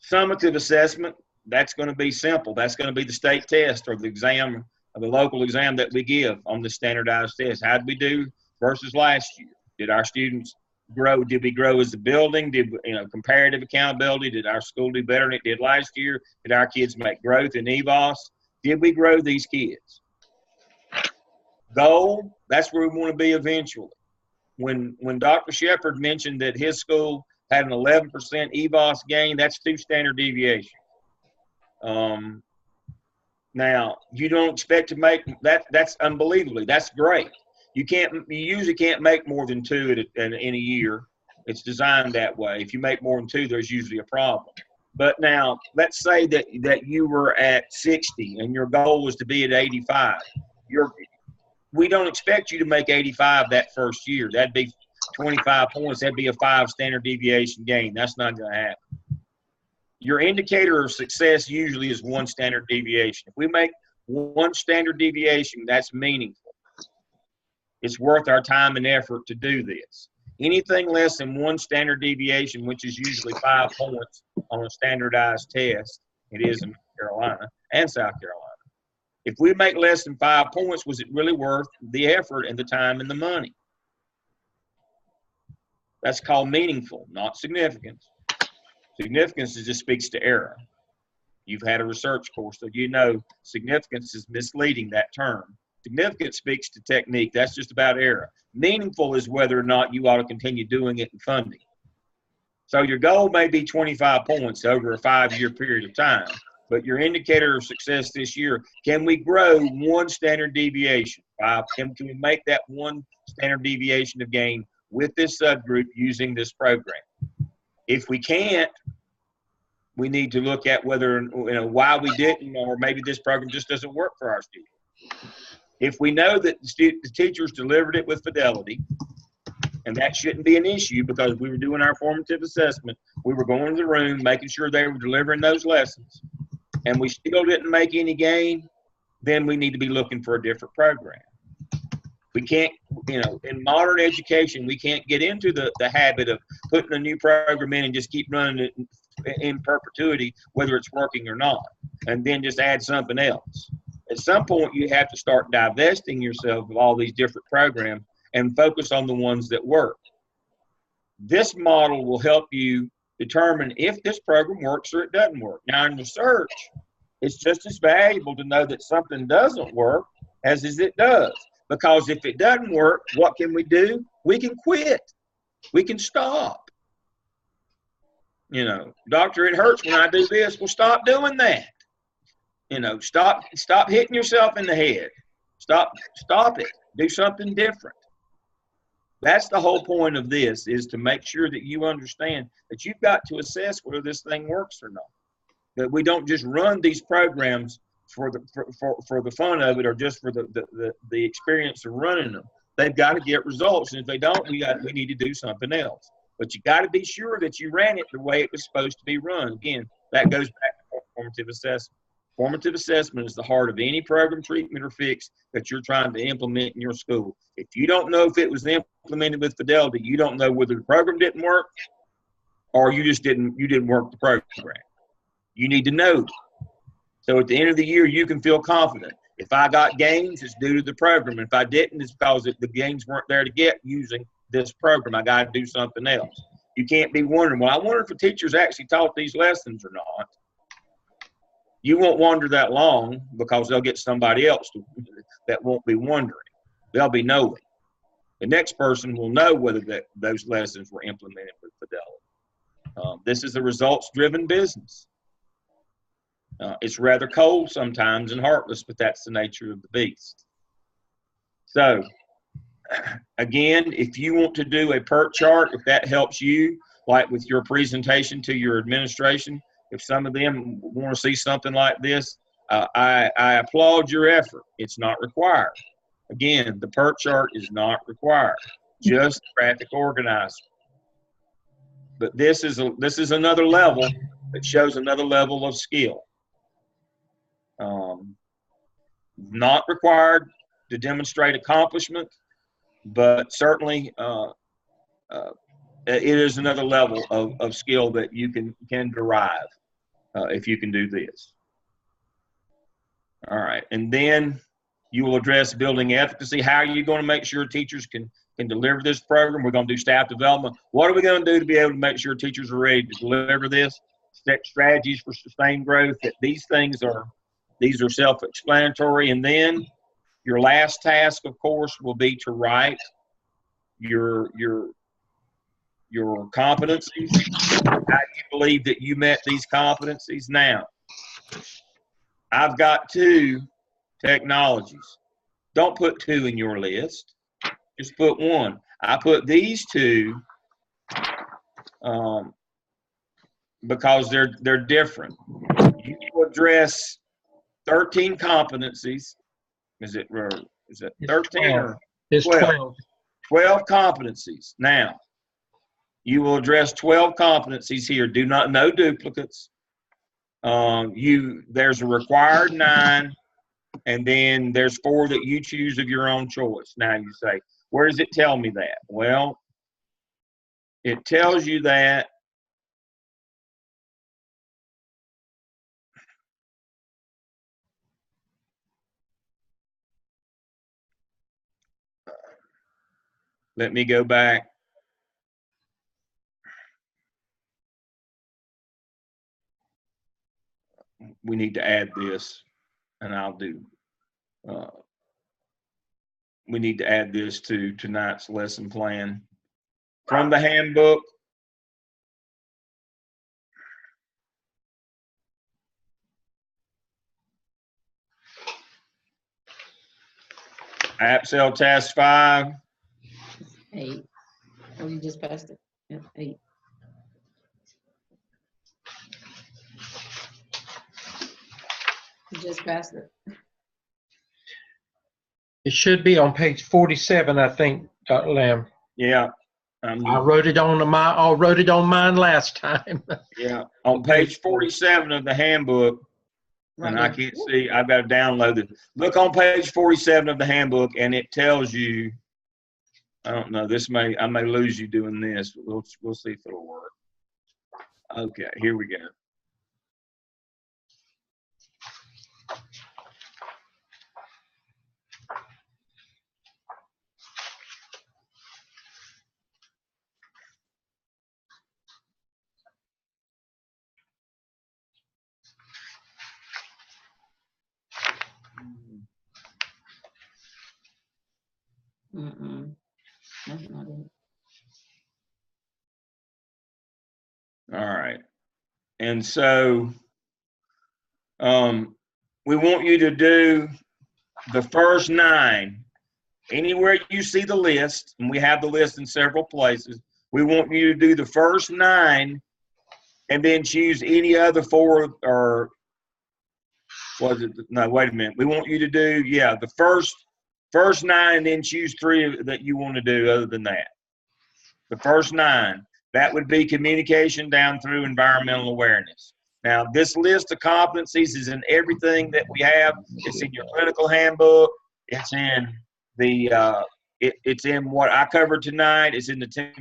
Summative assessment, that's going to be simple. That's going to be the state test or the exam, or the local exam that we give on the standardized test. How did we do versus last year? Did our students grow? Did we grow as a building? Did comparative accountability? Did our school do better than it did last year? Did our kids make growth in EVOS? Did we grow these kids? Goal, that's where we want to be eventually. When Dr. Shepard mentioned that his school had an 11% EVOS gain, that's 2 standard deviations. Now, you don't expect to make that. That's unbelievably. That's great. You usually can't make more than 2 in a year. It's designed that way. If you make more than 2, there's usually a problem. But now, let's say that you were at 60 and your goal was to be at 85. We don't expect you to make 85 that first year. That'd be 25 points. That'd be a 5 standard deviation gain. That's not going to happen. Your indicator of success usually is 1 standard deviation. If we make 1 standard deviation, that's meaningful. It's worth our time and effort to do this. Anything less than 1 standard deviation, which is usually 5 points on a standardized test, it is in North Carolina and South Carolina. If we make less than 5 points, was it really worth the effort and the time and the money? That's called meaningful, not significance. Significance just speaks to error. You've had a research course, so you know significance is misleading, that term. Significance speaks to technique. That's just about error. Meaningful is whether or not you ought to continue doing it and funding. So your goal may be 25 points over a 5-year period of time, but your indicator of success this year, can we grow 1 standard deviation? Can we make that 1 standard deviation of gain with this subgroup using this program? If we can't, we need to look at whether, why we didn't, or maybe this program just doesn't work for our students. If we know that the teachers delivered it with fidelity, and that shouldn't be an issue because we were doing our formative assessment, we were going to the room, making sure they were delivering those lessons, and we still didn't make any gain, then we need to be looking for a different program. We can't, in modern education, we can't get into the habit of putting a new program in and just keep running it in perpetuity, whether it's working or not, and then just add something else. At some point, you have to start divesting yourself of all these different programs and focus on the ones that work. This model will help you determine if this program works or it doesn't work. Now, in research, it's just as valuable to know that something doesn't work as it does. Because if it doesn't work, what can we do? We can quit. We can stop. Doctor, it hurts when I do this. Well, stop doing that. Stop hitting yourself in the head. Stop it. Do something different. That's the whole point of this, is to make sure that you understand that you've got to assess whether this thing works or not. That we don't just run these programs for the fun of it, or just for the experience of running them. They've got to get results, and if they don't, we need to do something else. But you got to be sure that you ran it the way it was supposed to be run. Again, that goes back to formative assessment. Formative assessment is the heart of any program, treatment, or fix that you're trying to implement in your school. If you don't know if it was implemented with fidelity, you don't know whether the program didn't work, or you didn't work the program. You need to know. So at the end of the year, you can feel confident. If I got gains, it's due to the program. If I didn't, it's because the gains weren't there to get using this program. I got to do something else. You can't be wondering, well, I wonder if the teachers actually taught these lessons or not. You won't wonder that long, because they'll get somebody else that won't be wondering. They'll be knowing. The next person will know whether those lessons were implemented with fidelity. This is a results-driven business. It's rather cold sometimes and heartless, but that's the nature of the beast. So, again, if you want to do a PERT chart, if that helps you, like with your presentation to your administration, if some of them want to see something like this, I applaud your effort. It's not required. Again, the PERT chart is not required, just graphic organizer. But this is another level that shows another level of skill. Not required to demonstrate accomplishment, but certainly it is another level of skill that you can derive if you can do this. All right, and then you will address building efficacy. How are you going to make sure teachers can deliver this program? We're going to do staff development. What are we going to do to be able to make sure teachers are ready to deliver this? Set strategies for sustained growth. These are self-explanatory. And then your last task, of course, will be to write your competencies. How do you believe that you met these competencies? Now, I've got 2 technologies. Don't put 2 in your list. Just put 1. I put these 2 because they're different. You address 13 competencies. Is it 13 or 12? It's 12. 12 competencies. Now, you will address 12 competencies here. No duplicates. There's a required 9, and then there's 4 that you choose of your own choice. Now you say, where does it tell me that? Well, it tells you that let me go back. We need to add this, and I'll do. We need to add this to tonight's lesson plan. From the handbook, AppSell Task 5. 8. Oh, you just passed it. Yep, 8. You just passed it. It should be on page 47, I think, Dr. Lamb. Yeah. I wrote it on mine last time. Yeah, on page 47 of the handbook, Right and I there. can't see, I've got to download it. Look on page 47 of the handbook, and it tells you, I don't know, I may lose you doing this. We'll see if it'll work. Okay, here we go. Mm-mm. That's not it. All right. And so we want you to do the first 9. Anywhere you see the list, and we have the list in several places, we want you to do the first 9 and then choose any other 4 or was it? No, wait a minute. We want you to do, the first 9 and then choose 3 that you want to do other than that. The first 9. That would be communication down through environmental awareness. Now, this list of competencies is in everything that we have. It's in your clinical handbook. It's in the it's in what I covered tonight. It's in the 10.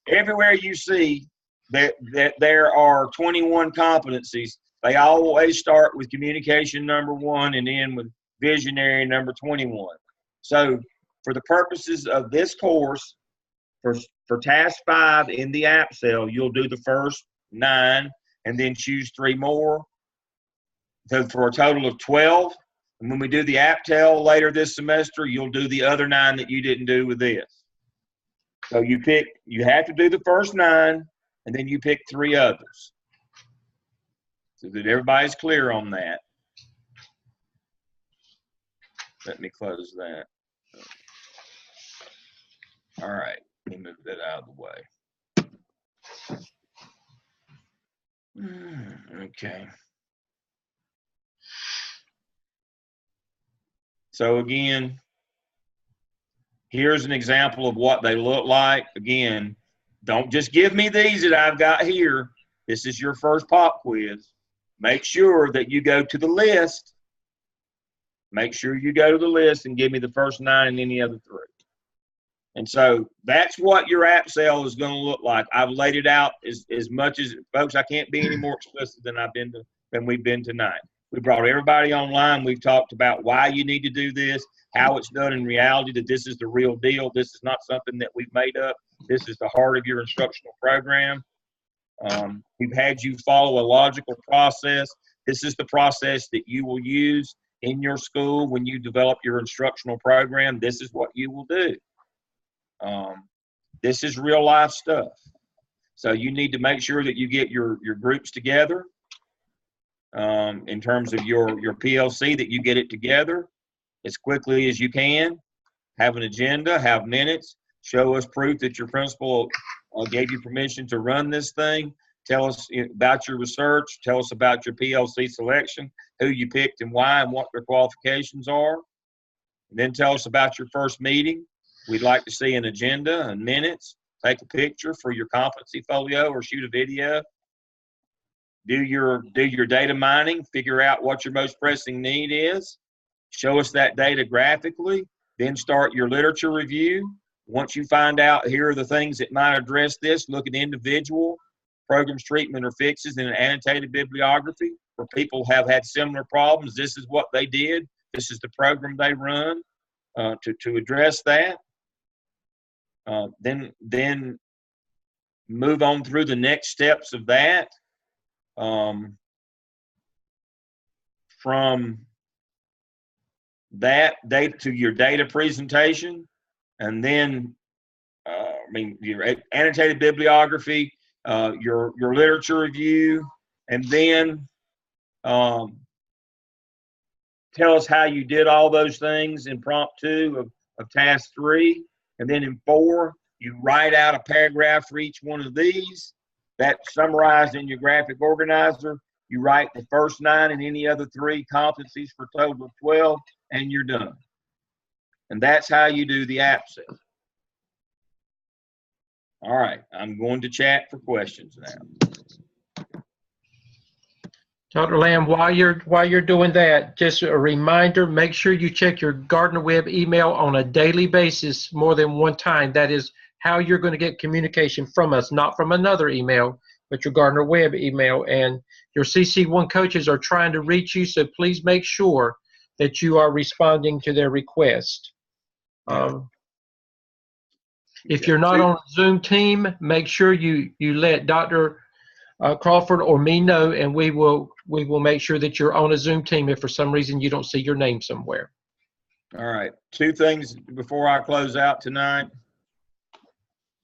Everywhere you see that there are 21 competencies, they always start with communication number 1 and end with visionary number 21. So for the purposes of this course, for task 5 in the app cell, you'll do the first 9 and then choose 3 more. So for a total of 12. And when we do the app tell later this semester, you'll do the other 9 that you didn't do with this. So you have to do the first 9 and then you pick 3 others. So that everybody's clear on that. Let me close that. All right, let me move that out of the way. Okay. So again, here's an example of what they look like. Again, don't just give me these that I've got here. This is your first pop quiz. Make sure that you go to the list. Make sure you go to the list and give me the first 9 and any other 3. And so that's what your app cell is going to look like. I've laid it out as much as, folks, I can't be any more explicit than we've been tonight. We brought everybody online. We've talked about why you need to do this, how it's done in reality, that this is the real deal. This is not something that we've made up. This is the heart of your instructional program. We've had you follow a logical process. This is the process that you will use in your school when you develop your instructional program. This is what you will do. This is real life stuff. So you need to make sure that you get your groups together. In terms of your PLC, that you get it together as quickly as you can. Have an agenda, have minutes, show us proof that your principal gave you permission to run this thing. Tell us about your research. Tell us about your PLC selection, who you picked and why, and what their qualifications are. And then tell us about your first meeting. We'd like to see an agenda and minutes. Take a picture for your competency folio or shoot a video. Do your data mining, figure out what your most pressing need is, show us that data graphically, then start your literature review. Once you find out here are the things that might address this, look at individual programs, treatment, or fixes in an annotated bibliography where people have had similar problems. This is what they did. This is the program they run to address that. Then move on through the next steps of that. From that data to your data presentation, and then your annotated bibliography, your literature review, and then tell us how you did all those things in prompt 2 of task 3, and then in 4 you write out a paragraph for each one of these. That's summarized in your graphic organizer. You write the first 9 and any other 3 competencies for a total of 12, and you're done. And that's how you do the app cell. All right, I'm going to chat for questions now. Dr. Lamb, while you're doing that, just a reminder, make sure you check your Gardner Webb email on a daily basis more than one time. That is how you're going to get communication from us, not from another email, but your Gardner Webb email. And your CC1 coaches are trying to reach you, so please make sure that you are responding to their request. If you're not on a Zoom team, make sure you let Dr. Crawford or me know, and we will make sure that you're on a Zoom team if for some reason you don't see your name somewhere. All right, 2 things before I close out tonight.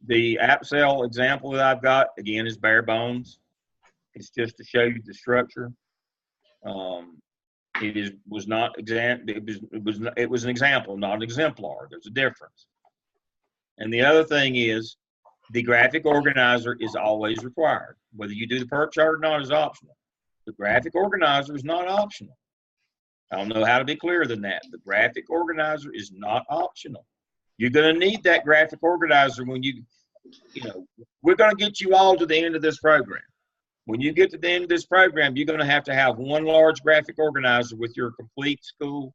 The app cell example that I've got, again, is bare bones. It's just to show you the structure. was not it was an example, not an exemplar. There's a difference. And the other thing is, the graphic organizer is always required. Whether you do the PERT chart or not is optional. The graphic organizer is not optional. I don't know how to be clearer than that. The graphic organizer is not optional. You're going to need that graphic organizer when we're going to get you all to the end of this program. When you get to the end of this program, you're going to have one large graphic organizer with your complete school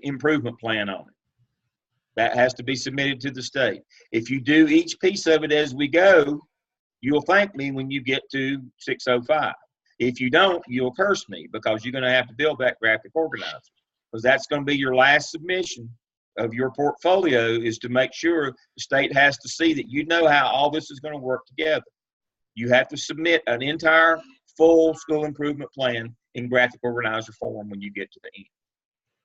improvement plan on it. That has to be submitted to the state. If you do each piece of it as we go, you'll thank me when you get to 605. If you don't, you'll curse me, because you're going to have to build that graphic organizer, because that's going to be your last submission of your portfolio, is to make sure the state has to see that you know how all this is going to work together. You have to submit an entire full school improvement plan in graphic organizer form when you get to the end.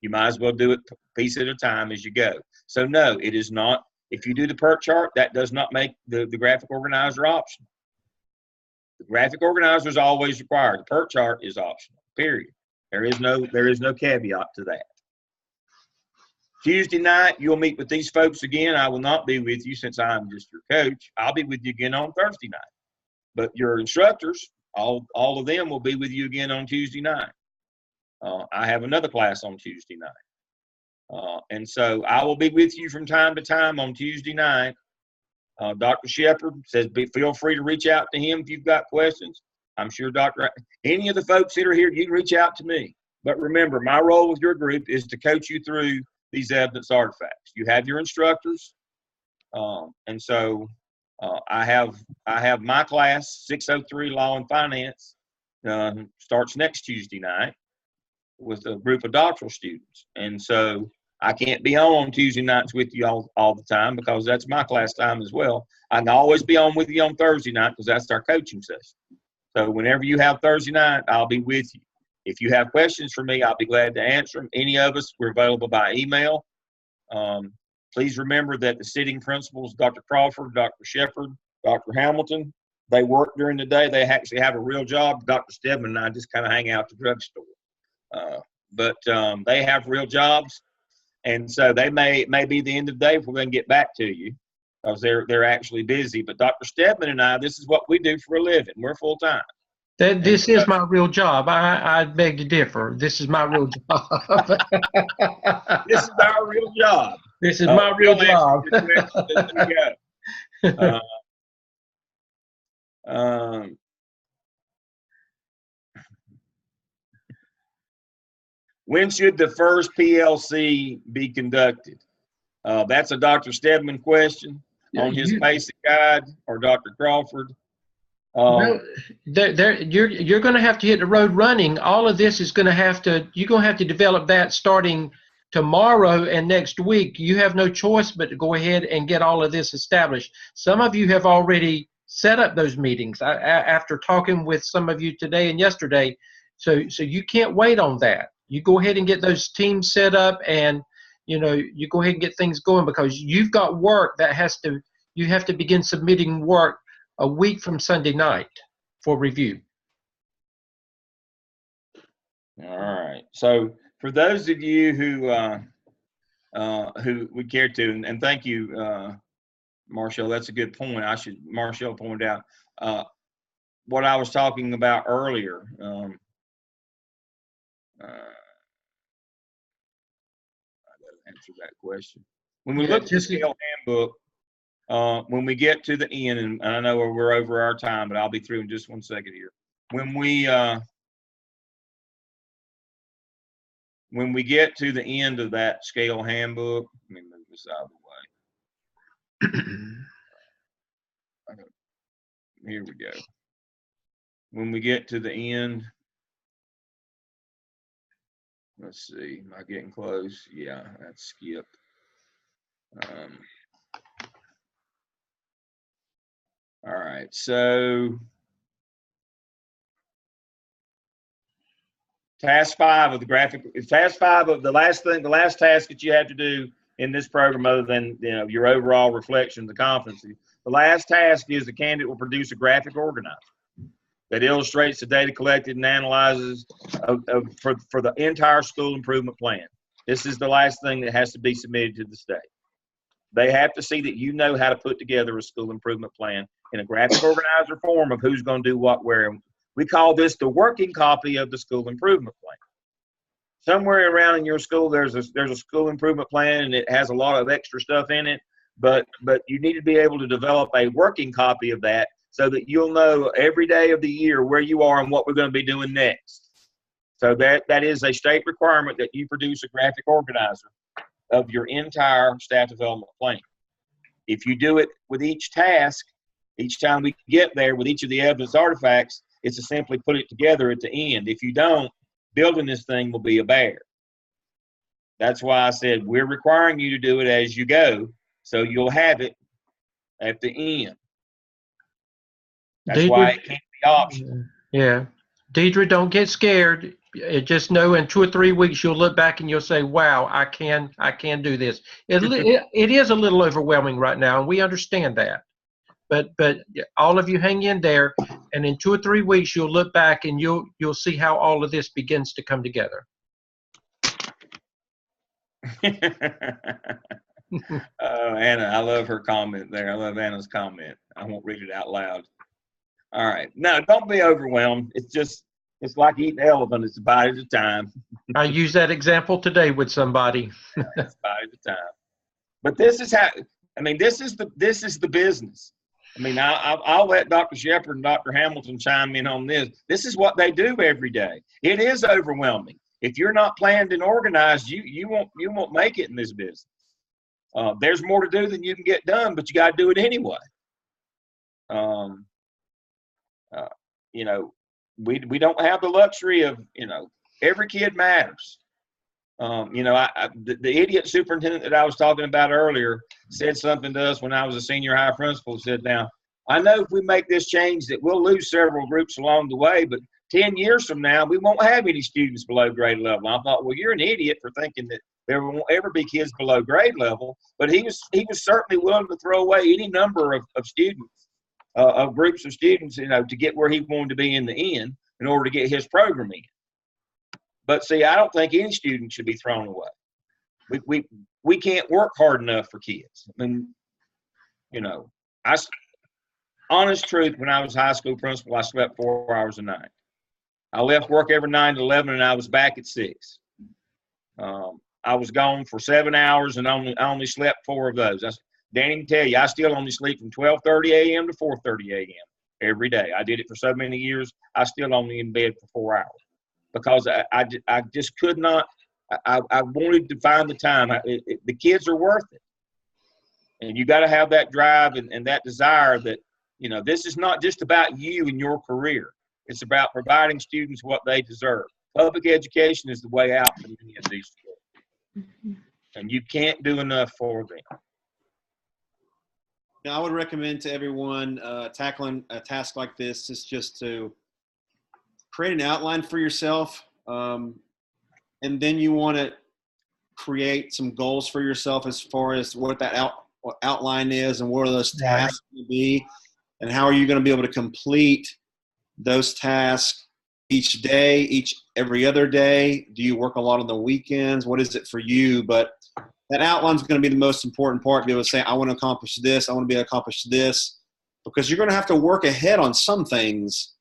You might as well do it piece at a time as you go. So no, it is not. If you do the PERT chart, that does not make the graphic organizer optional. The graphic organizer is always required. The PERT chart is optional, period. There is no caveat to that. Tuesday night, you'll meet with these folks again. I will not be with you since I'm just your coach. I'll be with you again on Thursday night. But your instructors, all of them will be with you again on Tuesday night. I have another class on Tuesday night. And so I will be with you from time to time on Tuesday night. Dr. Shepard says, feel free to reach out to him if you've got questions. I'm sure any of the folks that are here, you can reach out to me. But remember, my role with your group is to coach you through these evidence artifacts. You have your instructors. And so I have my class, 603 Law and Finance, starts next Tuesday night with a group of doctoral students. And so I can't be on Tuesday nights with you all the time, because that's my class time as well. I can always be on with you on Thursday night, because that's our coaching session. So whenever you have Thursday night, I'll be with you. If you have questions for me, I'll be glad to answer them. Any of us, we're available by email. Please remember that the sitting principals, Dr. Crawford, Dr. Shepard, Dr. Hamilton, they work during the day. They actually have a real job. Dr. Stedman and I just kind of hang out at the drugstore. But they have real jobs. And so they may be the end of the day before they can get back to you, because they're actually busy. But Dr. Stedman and I, this is what we do for a living. We're full time. This is my real job. I beg to differ. This is my real job. This is our real job. This is my real job. When should the first PLC be conducted? That's a Dr. Stedman question on his basic guide, or Dr. Crawford. No, you're going to have to hit the road running. All of this is going to have to, you're going to have to develop that starting tomorrow and next week. You have no choice but to go ahead and get all of this established. Some of you have already set up those meetings after talking with some of you today and yesterday. So you can't wait on that. You go ahead and get those teams set up, and you go ahead and get things going, because you've got work that you have to begin submitting work a week from Sunday night for review. All right. So for those of you who would care to, and thank you, Marshall, that's a good point. Marshall pointed out what I was talking about earlier. I gotta answer that question. When we look at the scale handbook, when we get to the end, and I know we're over our time, but I'll be through in just 1 second here. When we get to the end of that scale handbook, let me move this out of the way. Here we go. When we get to the end, let's see, am I getting close? Yeah, that's skipped. All right, so task 5 of the graphic, task 5 of the last task that you have to do in this program, other than your overall reflection of the competency, the last task is the candidate will produce a graphic organizer that illustrates the data collected and analyzes for the entire school improvement plan. This is the last thing that has to be submitted to the state. They have to see that you know how to put together a school improvement plan in a graphic organizer form of who's going to do what, where. We call this the working copy of the school improvement plan. Somewhere around in your school, there's a school improvement plan, and it has a lot of extra stuff in it. But you need to be able to develop a working copy of that so that you'll know every day of the year where you are and what we're going to be doing next. So that is a state requirement that you produce a graphic organizer of your entire staff development plan. If you do it with each task, each time we get there with each of the evidence artifacts, it's to simply put it together at the end. If you don't, building this thing will be a bear. That's why I said we're requiring you to do it as you go, so you'll have it at the end. That's why it can't be optional. Yeah. Deidre, don't get scared. Just know in 2 or 3 weeks you'll look back and you'll say, wow, I can do this. It is a little overwhelming right now, and we understand that. But all of you hang in there, and in 2 or 3 weeks you'll look back and you'll see how all of this begins to come together. Anna, I love her comment there. I love Anna's comment. I won't read it out loud. All right. No, don't be overwhelmed. It's like eating an elephant. It's a bite at a time. I used that example today with somebody. It's a bite at a time. But this is how. I mean, this is the business. I mean, I'll let Dr. Shepard and Dr. Hamilton chime in on this. This is what they do every day. It is overwhelming. If you're not planned and organized, you won't make it in this business. There's more to do than you can get done, but you got to do it anyway. You know, we don't have the luxury of, you know, every kid matters. You know, the idiot superintendent that I was talking about earlier said something to us when I was a senior high principal. Said, now, I know if we make this change that we'll lose several groups along the way, but 10 years from now, we won't have any students below grade level. I thought, well, you're an idiot for thinking that there won't ever be kids below grade level. But he was certainly willing to throw away any number of students, of groups of students, you know, to get where he wanted to be in the end in order to get his program in. But see, I don't think any student should be thrown away. We can't work hard enough for kids. I mean, you know, honest truth, when I was high school principal, I slept 4 hours a night. I left work every 9 to 11, and I was back at 6. I was gone for 7 hours, and I only slept 4 of those. Danny can tell you, I still only sleep from 12:30 a.m. to 4:30 a.m. every day. I did it for so many years. I still only in bed for 4 hours because I just could not. I wanted to find the time. The kids are worth it, and you got to have that drive and that desire that, you know, this is not just about you and your career. It's about providing students what they deserve. Public education is the way out for many of these schools, and you can't do enough for them. Now, I would recommend to everyone tackling a task like this is just to create an outline for yourself, and then you want to create some goals for yourself as far as what that outline is and what are those tasks going to be, and how are you going to be able to complete those tasks each day, every other day. Do you work a lot on the weekends? What is it for you? But that outline is going to be the most important part, to be able to say, I want to accomplish this, I want to be able to accomplish this, because you're going to have to work ahead on some things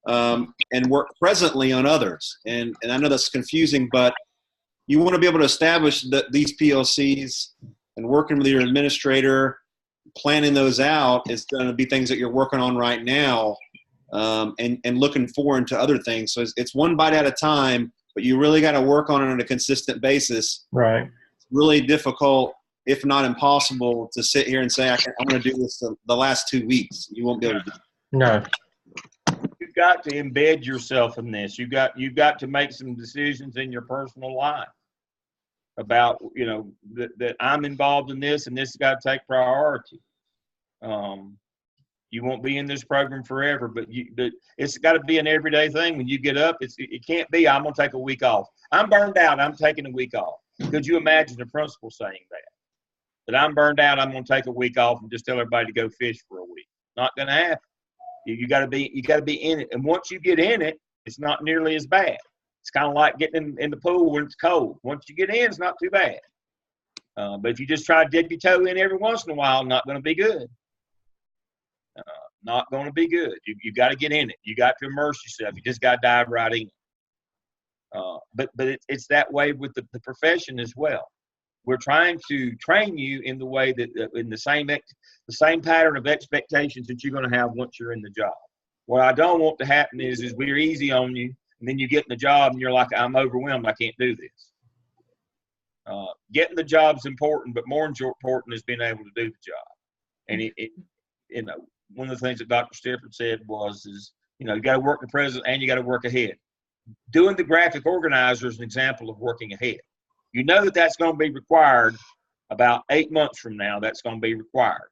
and work presently on others. And I know that's confusing, but you want to be able to establish these PLCs, and working with your administrator, planning those out is going to be things that you're working on right now, and looking forward to other things. So it's one bite at a time, but you really got to work on it on a consistent basis. Right. Really difficult, if not impossible, to sit here and say, I'm going to do this the last 2 weeks. You won't be able to do it. No. You've got to embed yourself in this. You've got to make some decisions in your personal life about, you know, that I'm involved in this, and this has got to take priority. You won't be in this program forever, but it's got to be an everyday thing. When you get up, it can't be, I'm going to take a week off. I'm burned out, I'm taking a week off. Could you imagine the principal saying that I'm burned out, I'm going to take a week off and just tell everybody to go fish for a week? Not going to happen. You got to be in it, and once you get in it, it's not nearly as bad. It's kind of like getting in the pool when it's cold. Once you get in, it's not too bad. But if you just try to dip your toe in every once in a while, not going to be good. Not going to be good. You got to get in it. You got to immerse yourself. You just got to dive right in. But it's that way with the profession as well. We're trying to train you in the way that in the same pattern of expectations that you're going to have once you're in the job. What I don't want to happen is we're easy on you, and then you get in the job and you're like, I'm overwhelmed. I can't do this. Getting the job's important, but more important is being able to do the job. And one of the things that Dr. Stifford said is you got to work the present and you got to work ahead. Doing the graphic organizer is an example of working ahead. You know that's going to be required about 8 months from now. That's going to be required.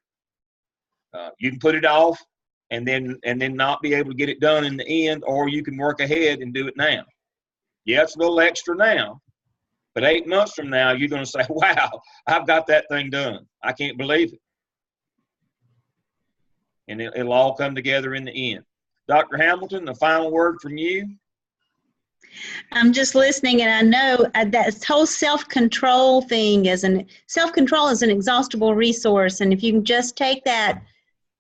You can put it off and then not be able to get it done in the end, or you can work ahead and do it now. Yeah, it's a little extra now, but 8 months from now, you're going to say, wow, I've got that thing done. I can't believe it. And it'll all come together in the end. Dr. Hamilton, the final word from you. I'm just listening, and I know that whole self-control thing self-control is an exhaustible resource. And if you can just take that,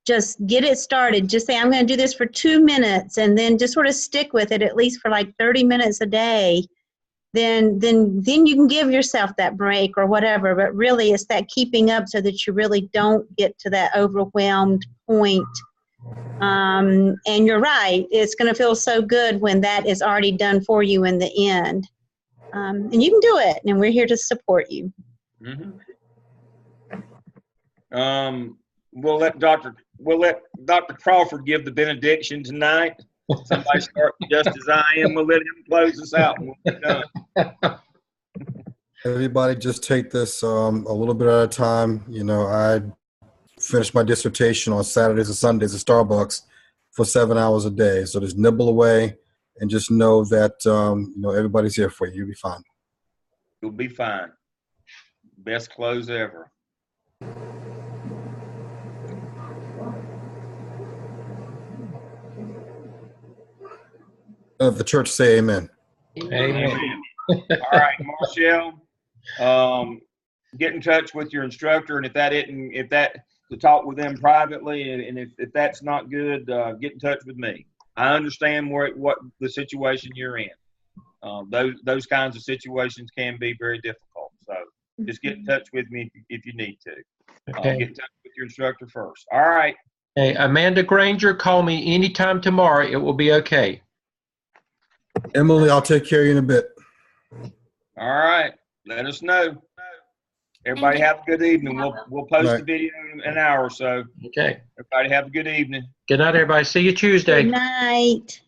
just get it started, just say, I'm going to do this for 2 minutes, and then just sort of stick with it at least for like 30 minutes a day, then you can give yourself that break or whatever. But really, it's that keeping up so that you really don't get to that overwhelmed point. And you're right, it's going to feel so good when that is already done for you in the end. And you can do it, and we're here to support you. Mm-hmm. We'll let Dr. Crawford give the benediction tonight. Somebody start just as I am. We'll let him close us out, and we'll be done. Everybody just take this a little bit at a time. I finished my dissertation on Saturdays and Sundays at Starbucks for 7 hours a day. So just nibble away and just know that, everybody's here for you. You'll be fine. You'll be fine. Best close ever. The church say amen. Amen. All right, Marshall, get in touch with your instructor, and to talk with them privately, and if that's not good, get in touch with me. I understand what the situation you're in. Those kinds of situations can be very difficult. So just get in touch with me if you need to. Okay. Get in touch with your instructor first. All right. Hey, Amanda Granger, call me anytime tomorrow. It will be okay. Emily, I'll take care of you in a bit. All right. Let us know. Everybody have a good evening. We'll post the video in an hour or so. Okay. Everybody have a good evening. Good night, everybody. See you Tuesday. Good night.